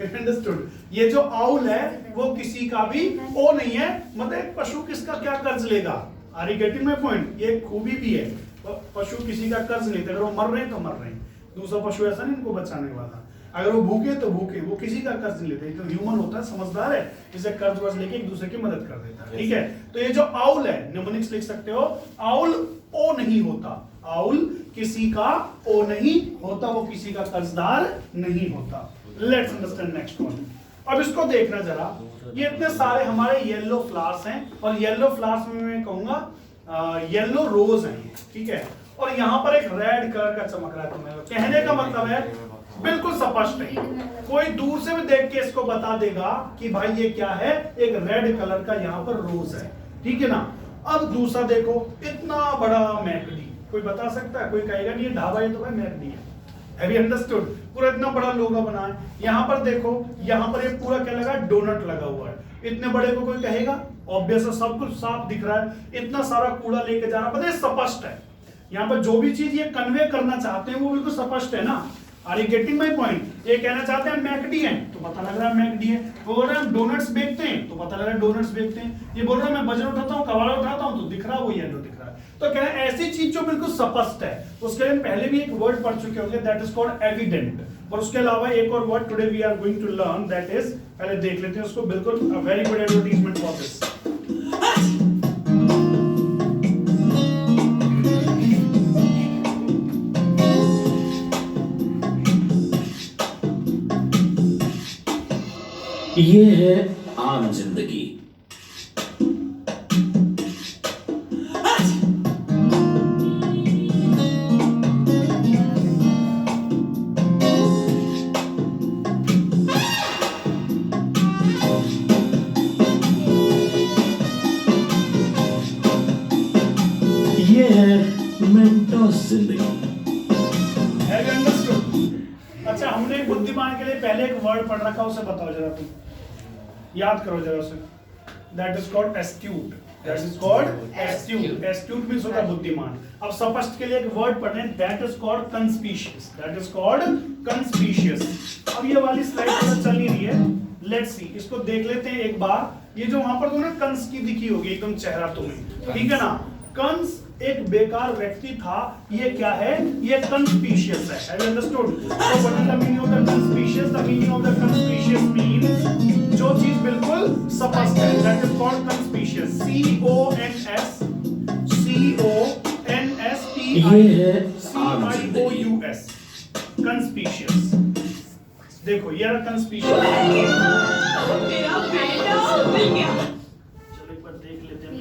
Speaker 1: अंडरस्टूड? ये जो आउल है वो किसी का भी ओ नहीं है, मतलब एक पशु किसका क्या कर्ज लेगा? Are you getting my point? ये खूबी भी है, पशु किसी का कर्ज नहीं, अगर वो मर रहे हैं तो मर रहे हैं। दूसरा पशु ऐसा नहीं इनको बचाने वाला, अगर वो भूखे तो भूखे, वो किसी का कर्ज नहीं लेते। तो ह्यूमन होता है, समझदार है, इसे कर्ज वर्ज लेके एक दूसरे की मदद कर देता है। ठीक है, तो ये जो आउल है, निमोनिक्स लिख सकते हो, आउल ओ नहीं होता, आउल किसी का ओ नहीं होता, वो किसी का कर्जदार नहीं होता। Let's understand next one. अब इसको देखना जरा, ये इतने सारे हमारे येलो फ्लावर्स हैं, और येलो फ्लावर्स में मैं कहूंगा येलो रोज हैं, ठीक है, और यहाँ पर एक रेड कलर का चमक रहा है। तुम्हें कहने का मतलब है बिल्कुल स्पष्ट है, कोई दूर से भी देख के इसको बता देगा कि भाई ये क्या है, एक रेड कलर का यहाँ पर रोज है, ठीक है ना। अब दूसरा देखो, इतना बड़ा मैकडी, कोई बता सकता है? कोई कहेगा नहीं ये ढाबा, ये तो भाई मैकडी है। Have you understood? पूरा इतना बड़ा लोगो बना है। यहाँ पर देखो, यहाँ पर ये पूरा क्या लगा? डोनट लगा हुआ है। इतने बड़े को कोई कहेगा? ऑब्वियस है, सब कुछ साफ दिख रहा है। इतना सारा कूड़ा लेके जा रहा है, पता है स्पष्ट है। यहाँ पर जो भी चीज ये कन्वे करना चाहते हैं वो बिल्कुल स्पष्ट है ना। Are you getting my point? ये कहना चाहते हैं मैकडी है तो पता लग रहा है मैकडी है, वो बोल रहे हैं डोनट्स बेचते हैं तो पता लग रहा है डोनट्स बेचते हैं, ये बोल रहा है मैं वजन उठाता हूँ, कबाड़ उठाता हूँ, तो दिख रहा है वो येलो दिख रहा है। तो कह रहे हैं ऐसी चीज जो बिल्कुल स्पष्ट है, उसके लिए पहले भी एक वर्ड पढ़ चुके होंगे, दैट इज कॉल्ड एविडेंट। और उसके अलावा एक और word today we are going to learn, that is, पहले देख लेते हैं उसको, बिल्कुल very good advertisement for this.
Speaker 8: ये है आम जिंदगी। ये है मेंटोस जिंदगी।
Speaker 1: अच्छा, हमने एक बुद्धिमान के लिए पहले एक वर्ड पढ़ रखा, उसे बताओ जरा, तुम याद करो जरा उसे। That is called astute. That is called astute. Astute means होता है बुद्धिमान। अब स्पष्ट के लिए एक वर्ड पढ़ रहे हैं, that is called conspicuous. That is called conspicuous. अब ये वाली स्लाइड पर चल ही रही है, लेट्स सी, इसको देख लेते हैं एक बार। ये जो वहां पर तुमने कंस की दिखी होगी एकदम चेहरा तुम्हें, ठीक है ना। कंस एक बेकार व्यक्ति था, ये क्या है? ये कंस्पिशियस है। Have you understood? So what is the meaning of the conspicuous? The meaning of the conspicuous means जो चीज बिल्कुल स्पष्ट है, that is called conspicuous. CONSPICIOUS। कंस्पिशियस। देखो ये रहा कंस्पिशियस।
Speaker 7: मेरा बेटा मिल गया।
Speaker 1: चलो एक बार देख लेते हैं।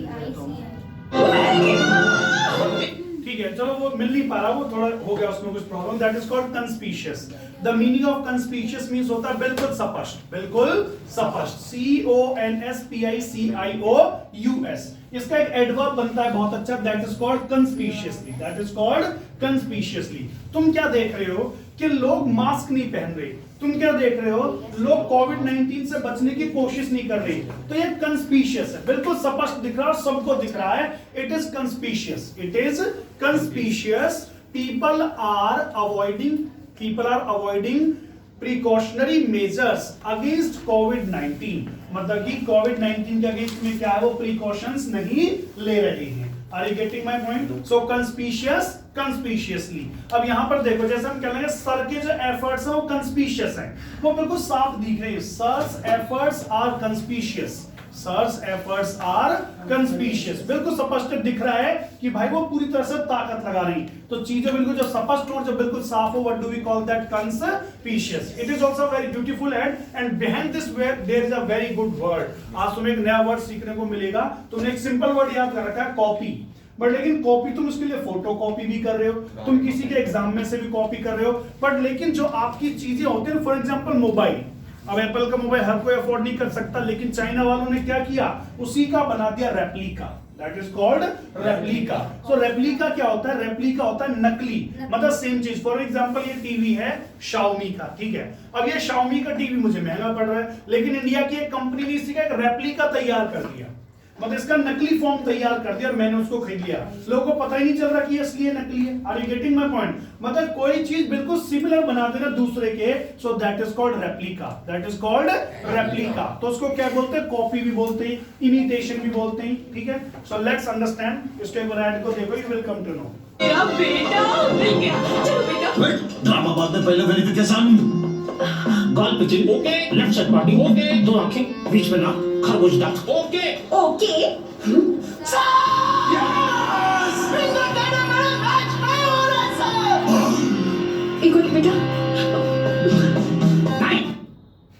Speaker 1: ठीक है, चलो वो मिल नहीं पा रहा, वो थोड़ा हो गया उसमें कुछ problem. That is called conspicuous. The meaning of conspicuous means होता है बिल्कुल स्पष्ट, बिल्कुल स्पष्ट। CONSPICIOUS। इसका एक एडवर्ब बनता है बहुत अच्छा, that is called conspicuously. That is called conspicuously. तुम क्या देख रहे हो कि लोग मास्क नहीं पहन रहे, तुम क्या देख रहे हो लोग कोविड-19 से बचने की कोशिश नहीं कर रहे, तो ये कंस्पिशियस है, बिल्कुल स्पष्ट दिख रहा है और सबको दिख रहा है। It is conspicuous, it is conspicuous. People are avoiding precautionary measures against कोविड-19। मतलब कि कोविड-19 के अगेंस्ट में क्या है, वो प्रिकॉशंस नहीं ले रहे हैं। Are you getting my point? So conspicuous, conspicuously. अब यहां पर देखो, जैसे हम कह रहे हैं सर के जो एफर्ट्स हैं वो कंस्पिशियस हैं, वो बिल्कुल साफ दिख रहे हैं। Sir's efforts are conspicuous, sir's efforts are conspicuous. बिल्कुल स्पष्ट दिख रहा है कि भाई वो पूरी तरह से ताकत लगा रही, तो चीजें बिल्कुल जो स्पष्ट हो, जो बिल्कुल साफ हो, what do we call that? Conspicuous. It is also very beautiful and behind this word there is a very good word. आज तुम्हें एक नया वर्ड सीखने को मिलेगा। तुमने एक सिंपल वर्ड याद कर रखा है, कॉपी, बट लेकिन कॉपी तुम उसके लिए फोटो कॉपी भी कर रहे हो, तुम किसी के एग्जाम में से भी कॉपी कर रहे हो, बट लेकिन जो आपकी चीजें होती है, फॉर एग्जांपल मोबाइल, अब एप्पल का मोबाइल हर कोई अफोर्ड नहीं कर सकता, लेकिन चाइना वालों ने क्या किया, उसी का बना दिया replica. That is called replica. So replica क्या होता है? रेप्लिका होता है नकली, मतलब सेम चीज। फॉर एग्जांपल ये टीवी है Xiaomi का, ठीक है। अब ये Xiaomi का टीवी मुझे महंगा पड़ रहा है, लेकिन इंडिया की एक कंपनी ने इसी का एक रेप्लिका तैयार कर दिया, मतलब इसका नकली फॉर्म तैयार कर दिया और मैंने उसको खरीद लिया। लोगों को पता ही नहीं चल रहा कि असली है नकली है। Are you getting my point? मतलब कोई चीज बिल्कुल सिमिलर बना देना दूसरे के, so that is called replica. That is called replica. तो उसको क्या बोलते हैं? कॉपी भी बोलते हैं, इमिटेशन भी बोलते हैं, ठीक है। So let's understand. इसके वर्ड को देखो, you will come to know.
Speaker 7: मेरा बेटा मिल गया। चलो बेटा।
Speaker 4: ड्रामा बाद में पहले वेरिफिकेशन। गाल पे chill, okay. Left side party, okay. दो आंखें बीच में ना, खरगोश दांत, ओके।
Speaker 7: ओके। एक मिनट बेटा।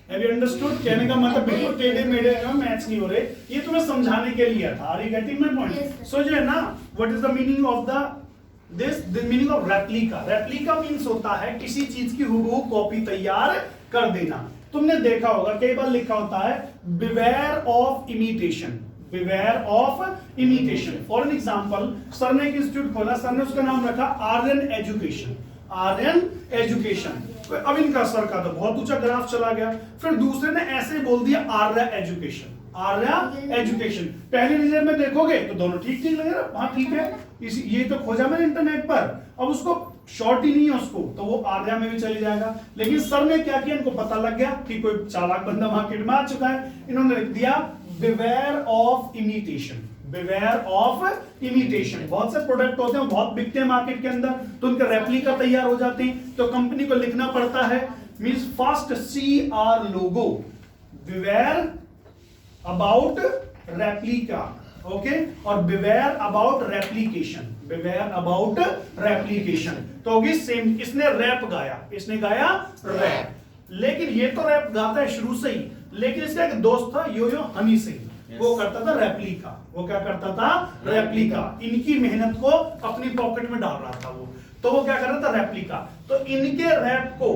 Speaker 1: Have you understood? कहने का मतलब बिल्कुल टेढ़े मेढ़े मैच नहीं हो रहे, ये तुम्हें समझाने के लिए था। Are you getting my point? So जो है ना, what is the meaning of the meaning of replica? Replica means होता है किसी चीज की हूबहू कॉपी तैयार कर देना। तुमने देखा होगा कई बार लिखा होता है beware of imitation, beware of imitation। For an example, sir ने एक इंस्टीट्यूट खोला, सर ने उसका नाम रखा आर्यन एजुकेशन, आर्यन एजुकेशन। अब इनका सर का तो बहुत ऊंचा ग्राफ चला गया, फिर दूसरे ने ऐसे बोल दिया आर्या एजुकेशन, आर्या एजुकेशन। पहली नजर में देखोगे तो दोनों ठीक ठीक लगेगा, हाँ ठीक है, ये तो खोजा मैंने इंटरनेट पर, अब उसको शॉर्ट ही नहीं है उसको, तो वो आर्या में भी चले जाएगा। लेकिन सर ने क्या किया, इनको पता लग गया कि कोई चालाक बंदा मार्केट में आ चुका है, इन्होंने लिख दिया beware of imitation, beware of imitation। बहुत से प्रोडक्ट होते हैं, बहुत बिकते हैं मार्केट के अंदर, तो उनके रेप्लिका तैयार हो जाते हैं, तो कंपनी को लिखना पड़ता है, means first CR logo, beware about replica, okay, और beware about replication, beware about replication। तो होगी सेम। इसने रैप गाया, इसने गाया रैप, लेकिन ये तो रैप गाता है शुरू से ही, लेकिन इसका एक दोस्त था यो हनी सिंह, वो करता था रेप्लिका। वो क्या करता था? रेप्लिका। इनकी मेहनत को अपनी पॉकेट में डाल रहा था वो, तो वो क्या कर रहा था? रेप्लिका। तो इनके रैप को,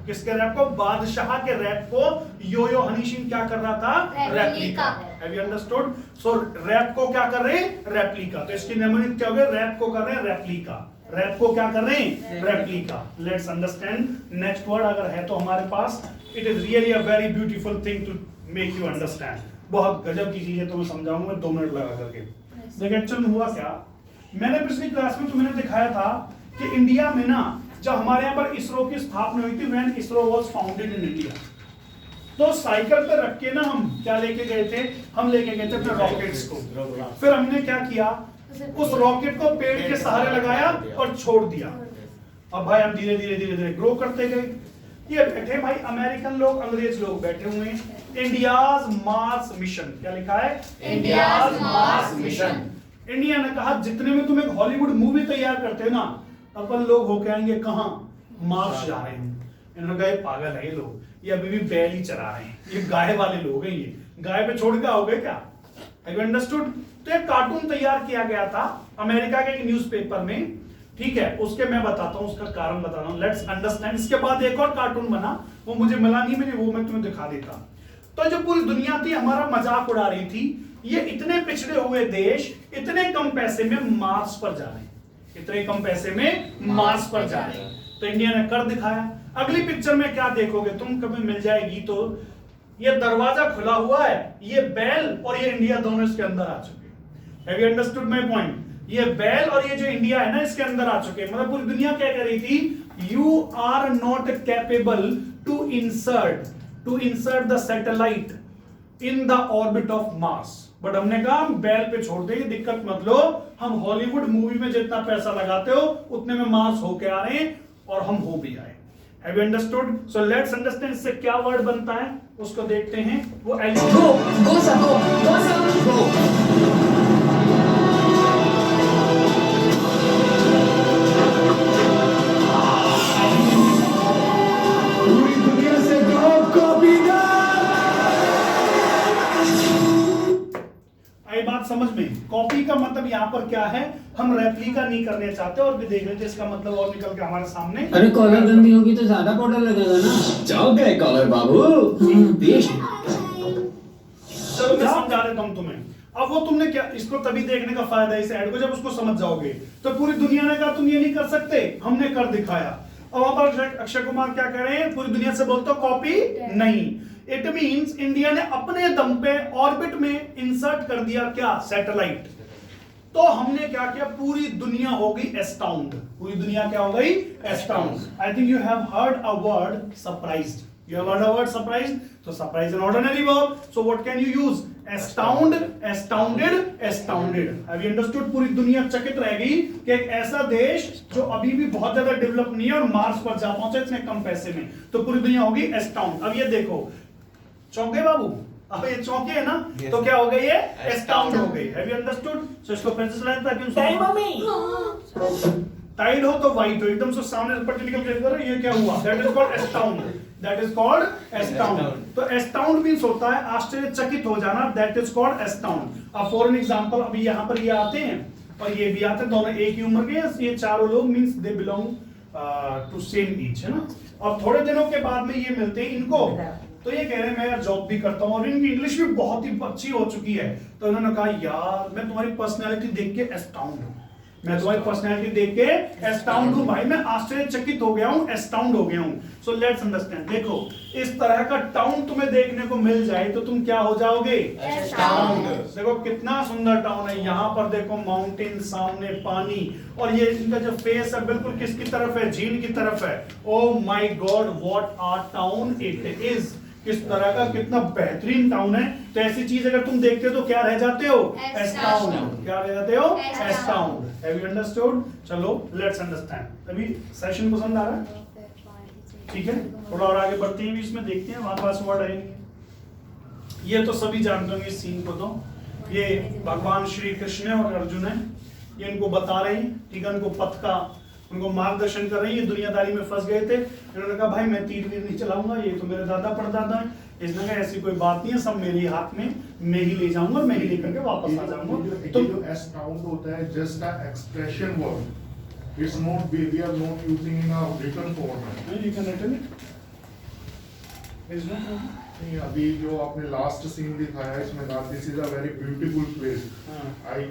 Speaker 1: किसके रैप को? बादशाह के रैप को यो हनी सिंह क्या कर रहा था? Replica. Have you understood? So rap को क्या कर रहे हैं? रेप्लिका। तो इसकी निम्नलिखित क्या हो गया? रैप को कर रहे हैं रेप्लिका, रैप को क्या कर रहे हैं? Replica. Let's understand next word अगर है तो हमारे पास। It is really a very beautiful thing to make you understand. बहुत गजब की चीज है, तो मैं समझाऊंगा 2 मिनट लगा करके। देखिए एक्चुअल में हुआ क्या, मैंने पिछली क्लास में तुम्हें दिखाया था कि इंडिया में ना, जब हमारे यहाँ पर इसरो की स्थापना हुई थी, when ISRO was founded in India, तो साइकिल पे रख के ना हम क्या लेके गए थे? हम लेके गए थे अपने रॉकेट्स को। फिर हमने क्या किया, उस रॉकेट को पेड़ के सहारे लगाया और छोड़ दिया। अब भाई हम धीरे धीरे धीरे धीरे ग्रो करते गए। ये बैठे भाई अमेरिकन लोग, अंग्रेज लोग बैठे हुए हैं। इंडियाज मार्स मिशन, क्या लिखा है? India's Mars mission. इंडिया ने कहा जितने में तुम एक हॉलीवुड मूवी तैयार करते हो ना, अपन लोग होके आएंगे कहां? मार्स जा रहे हैं। इन्होंने कहा ये पागल है ये लोग, ये अभी भी बैल ही चरा रहे हैं, ये गाय वाले लोग हैं, ये गाय पे छोड़ के आओगे क्या? Have you understood? तो एक कार्टून तैयार किया गया था अमेरिका के एक न्यूज़पेपर में, ठीक है, उसके मैं बताता हूँ, उसका कारण बताता हूँ, लेट्स अंडरस्टैंड। इसके बाद एक और कार्टून बना, वो मुझे मिला नहीं, मैंने वो मैं तुम्हें दिखा देता। तो जो पूरी दुनिया थी हमारा मजाक उड़ा रही थी, ये इतने पिछड़े हुए देश इतने कम पैसे में मार्स पर जा रहे हैं, इतने कम पैसे में मार्स पर जा रहे हैं। तो इंडिया ने कर दिखाया। अगली पिक्चर में क्या देखोगे तुम, कभी मिल जाएगी, तो ये दरवाजा खुला हुआ है, ये बैल और ये इंडिया दोनों इसके अंदर आ चुके हैं। Have you understood my point? ये बैल और ये जो इंडिया है ना, इसके अंदर आ चुके हैं। मतलब पूरी दुनिया क्या कह रही थी, you are not capable to insert the satellite in the orbit of Mars. But हमने कहा हम बैल पे छोड़ देंगे, दिक्कत मत लो, हम हॉलीवुड मूवी में जितना पैसा लगाते हो उतने में मार्स होके आ रहे हैं, और हम हो भी आए। Have you understood? So let's understand इससे क्या वर्ड बनता है, उसको देखते हैं। वो
Speaker 7: go sir, go.
Speaker 1: पूरी दुनिया से कहो कॉपी ना। आई बात समझ में? कॉपी का मतलब यहाँ पर क्या है, हम रेप्लिका नहीं करने चाहते, और भी देख रहे थे इसका मतलब और निकल के हमारे सामने।
Speaker 16: अरे कॉलर गंदी होगी तो ज्यादा पाउडर लगेगा ना।
Speaker 11: जाओ गए कॉलर बाबू, देश
Speaker 1: चलो मैं समझा देता हूँ तुम्हें। अब वो तुमने क्या, इसको तभी देखने का फायदा है इस ऐड को जब उसको समझ जाओगे। तो पूरी दुनिया ने कहा तुम ये नहीं कर सकते, हमने कर दिखाया। और वहां पर अक्षय कुमार क्या कह रहे हैं, पूरी दुनिया से बोलते हो कॉपी नहीं। इट मींस इंडिया ने अपने दम पे ऑर्बिट में इंसर्ट कर दिया क्या, सैटेलाइट। तो हमने क्या किया, पूरी दुनिया हो गई एस्टाउंड। पूरी दुनिया क्या हो गई, एस्टाउंड। I think you have heard a word surprised. You have heard a word surprised? So surprise is an ordinary verb. So what can you use? Astound, astounded, astounded. Have you understood? पूरी दुनिया चकित रह गई कि एक ऐसा देश जो अभी भी बहुत ज्यादा डेवलप नहीं है और मार्स पर जा पहुंचा इतने कम पैसे में। तो पूरी दुनिया होगी एस्टाउंड। अब ये देखो, चौंके बाबू, अब ये चौंके है ना, तो क्या हो गई ये, एस्टाउंड हो गई। Have you understood? So इसको फिर से सुनाएं ताकि उसको टाइड हो तो वाइट हो, एकदम से सामने पट्टी निकल के करो, ये क्या हुआ, that is called एस्टाउंड। That is called एस्टाउंड। तो एस्टाउंड मींस होता है आश्चर्यचकित हो जाना, दैट इज कॉल्ड एस्टाउंड। अब फॉर एन एग्जांपल, अभी यहाँ पर ये आते हैं और ये भी आते हैं, दोनों एक ही उम्र के, ये चारों लोग means they belong to same age, है ना। और थोड़े दिनों के बाद में ये मिलते हैं इनको, तो ये कह रहे हैं मैं यार जॉब भी करता हूँ और इनकी इंग्लिश भी बहुत ही अच्छी हो चुकी है। तो इन्होंने कहा यार मैं तुम्हारी पर्सनैलिटी देख के एस्टाउंड हूँ, मैं तुम्हारी पर्सनैलिटी देख के एस्टाउंड हूं भाई, मैं आश्चर्यचकित हो गया हूं, एस्टाउंड हो गया हूं। सो लेट्स अंडरस्टैंड। देखो इस तरह का टाउन तुम्हें देखने को मिल जाए तो तुम क्या हो जाओगे, एस्टाउंड। देखो कितना सुंदर टाउन है, यहाँ पर देखो माउंटेन, सामने पानी, और ये इनका जो फेस है बिल्कुल किसकी तरफ है, झील की तरफ है। Oh my god, what a town it is. किस तरह का, कितना बेहतरीन टाउन है। तो ऐसी चीज अगर तुम देखते हो तो क्या रह जाते हो, एस्टाउंड। क्या रह जाते हो, एस्टाउंड। Have you understood? चलो लेट्स अंडरस्टैंड। अभी सेशन पसंद आ रहा है? ठीक है, थोड़ा और आगे बढ़ते हैं, इसमें देखते हैं हमारे पास वर्ड आएंगे। ये तो सभी जानते होंगे इस सीन को। तो ये भगवान श्री कृष्ण और अर्जुन है, ये इनको बता रहे हैं, ठीक है, इनको पथ का, उनको मार्गदर्शन कर रही है। दुनियादारी में फंस गए थे, इन्होंने कहा भाई मैं तीर वीर नहीं चलाऊंगा, ये तो मेरे दादा परदादा हैं। इसने कहा ऐसी कोई बात नहीं है, सब मेरे हाथ में, मैं ही ले जाऊंगा, मैं ही लेकर के वापस आ जाऊंगा।
Speaker 17: तो जो एस्टाउंड होता है just a expression word, it's not, we are not using in a written format.
Speaker 1: You can written it, is not.
Speaker 17: नहीं, अभी जो आपने लास्ट सीन दिखाया इसमें that this is a very beautiful place, I,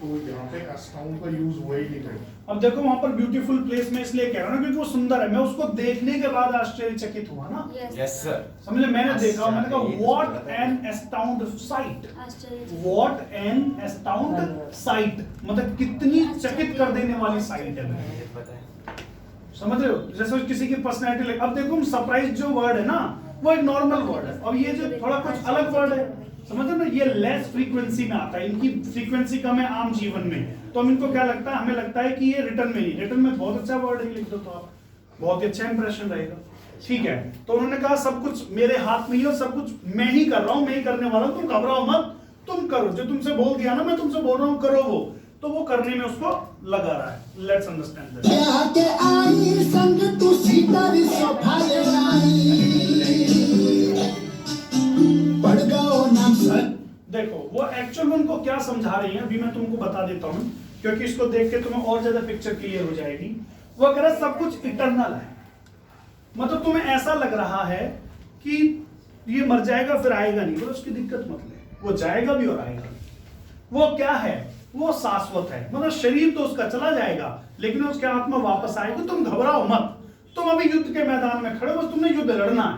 Speaker 17: तो यहाँ पे एस्टाउंड का यूज हुआ ही नहीं है।
Speaker 1: अब देखो वहां पर ब्यूटीफुल प्लेस में इसलिए कह रहा हूँ क्योंकि वो सुंदर है, मैं उसको देखने के बाद आश्चर्यचकित हुआ ना।
Speaker 11: यस सर,
Speaker 1: समझे, मैंने देखा, मैंने कहा what an एस्टाउंड site, what an एस्टाउंड site, मतलब कितनी चकित कर देने वाली साइट है। समझ रहे हो, जैसे किसी की पर्सनैलिटी। अब देखो सरप्राइज जो वर्ड है ना, वो एक नॉर्मल वर्ड है, अब ये जो थोड़ा कुछ अलग वर्ड है, समझ रहे ना, ये लेस फ्रीक्वेंसी में आता है, इनकी फ्रीक्वेंसी कम है आम जीवन में। तो हम इनको क्या लगता है, हमें लगता है कि ये रिटर्न में नहीं, रिटर्न में बहुत अच्छा वर्ड है, लिख दो तो आप बहुत ही अच्छा इंप्रेशन रहेगा। ठीक है, तो उन्होंने कहा सब कुछ मेरे हाथ में ही और सब कुछ मैं ही कर रहा हूं, मैं ही करने वाला हूं, तुम घबराओ मत, तुम करो जो तुमसे बोल दिया ना, मैं तुमसे बोल रहा हूं करो वो। तो वो करने में उसको लगा रहा है। Let's understand that.
Speaker 18: के आई संग तू सीता री सोफा ले पड़ गओ नाम सर।
Speaker 1: देखो वो एक्चुअल में उनको क्या समझा रही है अभी मैं तुमको बता देता हूँ, क्योंकि इसको देख के तुम्हें और ज्यादा पिक्चर क्लियर हो जाएगी। वो कह रहा है सब कुछ इटरनल है, मतलब तुम्हें ऐसा लग रहा है कि ये मर जाएगा फिर आएगा नहीं, उसकी दिक्कत मत ले, वो जाएगा भी और आएगा भी। वो क्या है, वो शाश्वत है, मतलब शरीर तो उसका चला जाएगा लेकिन उसकी आत्मा वापस आएगी। तुम घबराओ मत, तुम अभी युद्ध के मैदान में खड़े हो, बस तुमने युद्ध लड़ना है,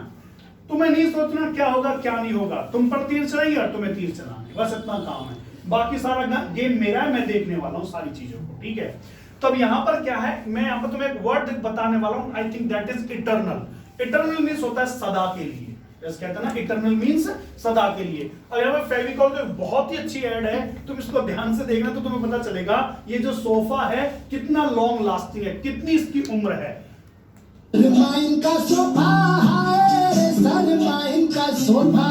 Speaker 1: तुम्हें नहीं सोचना क्या होगा क्या नहीं होगा, तुम पर तीर चलाइए और तुम्हें तीर चलाने, बस इतना काम है। बाकी सारा गेम मेरा है, मैं देखने वाला हूँ सारी चीजों को, ठीक है। तब यहाँ पर क्या है, मैं यहाँ पर तुम्हें एक वर्ड बताने वाला हूँ, I think that is eternal. Eternal means होता है सदा के लिए, जैसे कहते हैं ना इटर्नल मीन्स सदा के लिए। और यहाँ पर फेविकॉल तो बहुत ही अच्छी ऐड है, तुम इसको ध्यान से देखना तो तुम्हें पता चलेगा ये जो सोफा है कितना लॉन्ग लास्टिंग है, कितनी इसकी उम्र है।
Speaker 18: सरमाइन का सोफा है, सरमाइन का सोफा,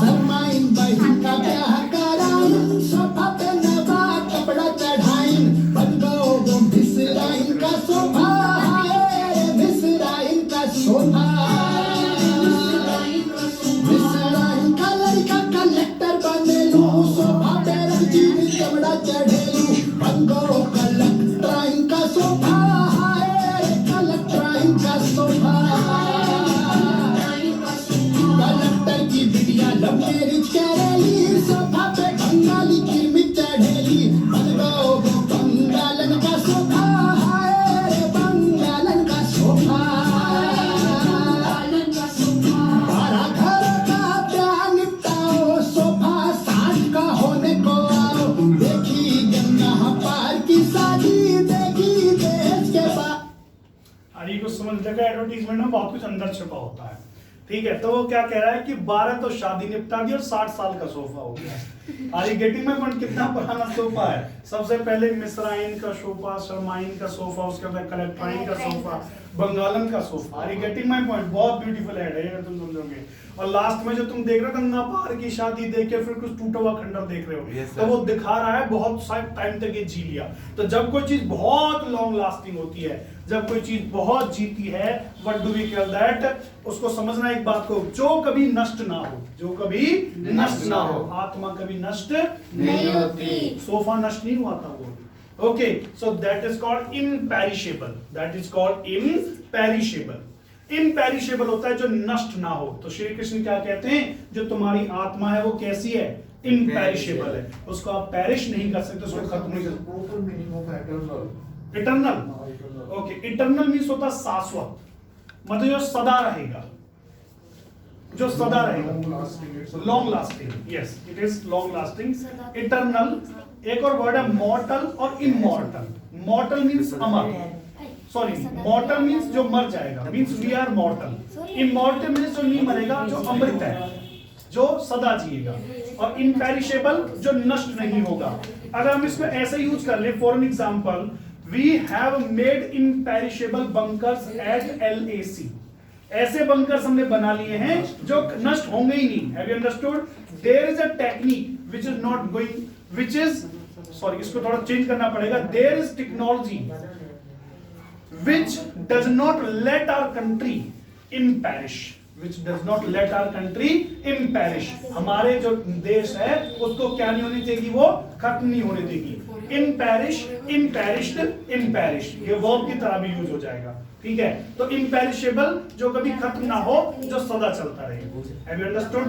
Speaker 18: सरमाइन बहन का ब्याह कराइन, सोफा पे नवा कपड़ा चढ़ाइन, बन गओ वो मिसराइन का सोफा है, मिसराइन का सोफा, मिसराइन का लड़का कलेक्टर बनेलू, सोफा पे रंगीन कपड़ा चढ़ेलू, बन गओ कलेक्टराइन का सोफा है, कलेक्टराइन का सोफा, कलेक्टर की बिटिया लव मैरिज करेली, सोफा पे बंगाली किरमी चढ़ेली, बन गओ वो बंगालन का सोफा है, बंगालन का सोफा, बारह घर का प्यार निपटाओ, सोफा साठ का होने को आओ, देखी गंगा पार की शादी, देखी देश के बाहर।
Speaker 1: अरे कुछ समझ लगा, एडवर्टीजमेंट में बहुत कुछ अंदर छुपा होता है, ठीक है। तो वो क्या कह रहा है कि 12 तो शादी निपटा दी और 60 साल का सोफा हो गया। Are you getting my point, कितना पुराना सोफा है। सबसे पहले मिस्राइन का सोफा, शर्माइन का सोफा, उसके बाद कलेक्ट्राइन का सोफा, बंगालन का sofa. Are you getting my point, बहुत ब्यूटीफुल ऐड है अगर तुम समझोगे। और लास्ट में जो तुम देख रहे हो गंगा पार की शादी देख के फिर कुछ टूटा हुआ खंडर देख रहे हो, तो वो दिखा रहा है बहुत सारे टाइम तक ये जी लिया। तो जब कोई चीज बहुत लॉन्ग लास्टिंग होती है, जब कोई चीज बहुत जीती है, what do we call that, उसको समझना एक बात को, जो कभी नष्ट ना हो, जो कभी नष्ट ना हो। आत्मा कभी नष्ट नहीं होती, सोफा नष्ट नहीं हुआ था वो। Okay, so that is called imperishable, that is called imperishable. Imperishable होता है जो नष्ट ना हो। तो श्री कृष्ण क्या कहते हैं, जो तुम्हारी आत्मा है वो कैसी है, इम्पेरिशेबल है, उसको आप पेरिश नहीं कर सकते, उसको खत्म नहीं कर सकते। इटर्नल, ओके, इटर्नल मीन्स होता है शाश्वत, मतलब जो सदा रहेगा, जो सदा रहेगा, long lasting, yes it is long lasting. Eternal, एक और वर्ड है मॉर्टल और इमॉर्टल। मॉर्टल मीन्स अमर, सॉरी मॉर्टल मीन्स जो मर जाएगा, means we are mortal. Immortal means जो नहीं मरेगा, जो अमृत है, जो सदा जिएगा। और इम्पेरिशेबल जो नष्ट नहीं होगा। अगर हम इसको ऐसे यूज कर ले, for an example, we have made imperishable bunkers at LAC। ऐसे बंकर्स हमने बना लिए हैं जो नष्ट होंगे ही नहीं। Have you understood? There is a technique which is not going, which is, sorry इसको थोड़ा चेंज करना पड़ेगा। There is technology which does not let our country imperich, which does not let our country imperich। हमारे जो देश है उसको क्या नहीं होनी चाहिए, वो खत्म नहीं होने देगी। imperich, imperished, imperished, ये वर्ब की तरह भी यूज हो जाएगा, ठीक है। तो imperishable जो कभी खत्म ना हो, जो सदा चलता रहे। Have you understood?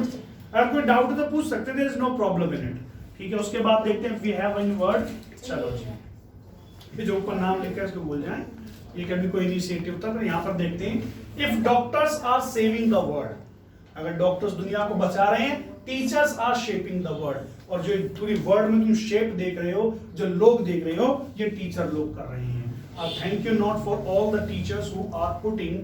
Speaker 1: अगर कोई डाउट है तो पूछ सकते हैं, there is no problem in it, ठीक है। उसके बाद देखते हैं we have one word, चलो जी, ये जो ऊपर नाम लिखा है इसको भूल जाएं, ये कभी कोई इनिशिएटिव था। पर यहाँ पर देखते हैं, if doctors are saving the world, अगर डॉक्टर्स दुनिया को बचा रहे हैं, teachers are shaping the world, और जो पूरी वर्ल्ड में तुम शेप देख रहे हो, जो लोग देख रहे हो, ये टीचर लोग कर रहे हैं। Thank you not for all the teachers who are putting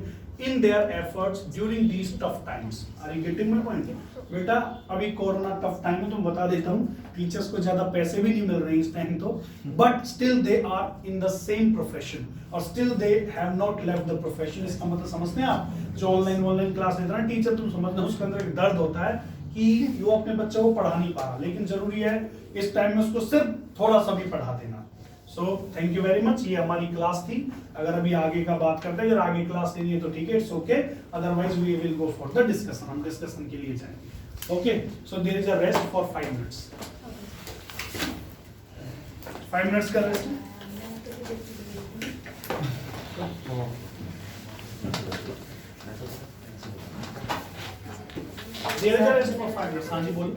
Speaker 1: in their efforts during these tough times. Are you getting my point? बेटा अभी कोरोना टफ टाइम में तुम बता देता हूँ, टीचर्स को ज्यादा पैसे भी नहीं मिल रहे इस टाइम तो, but still they are in the same profession, और still they have not left the profession. इसका मतलब समझते हैं आप, जो ऑनलाइन क्लास लेता है टीचर, तुम समझना उसके अंदर एक दर्द होता है कि वो अपने बच्चे को पढ़ा नहीं पा रहा, लेकिन जरूरी है इस टाइम में उसको सिर्फ थोड़ा सा भी पढ़ा देना। So thank you very much, ये हमारी क्लास थी। अगर अभी आगे का बात करते हैं, अगर आगे क्लास लेनी है तो ठीक है, it's okay, otherwise we will go for the discussion, हम डिस्कशन के लिए जाएंगे। Okay, so there is a rest for 5 minutes, 5 minutes का rest. There is a rest for 5 minutes. हाँ जी बोलिए।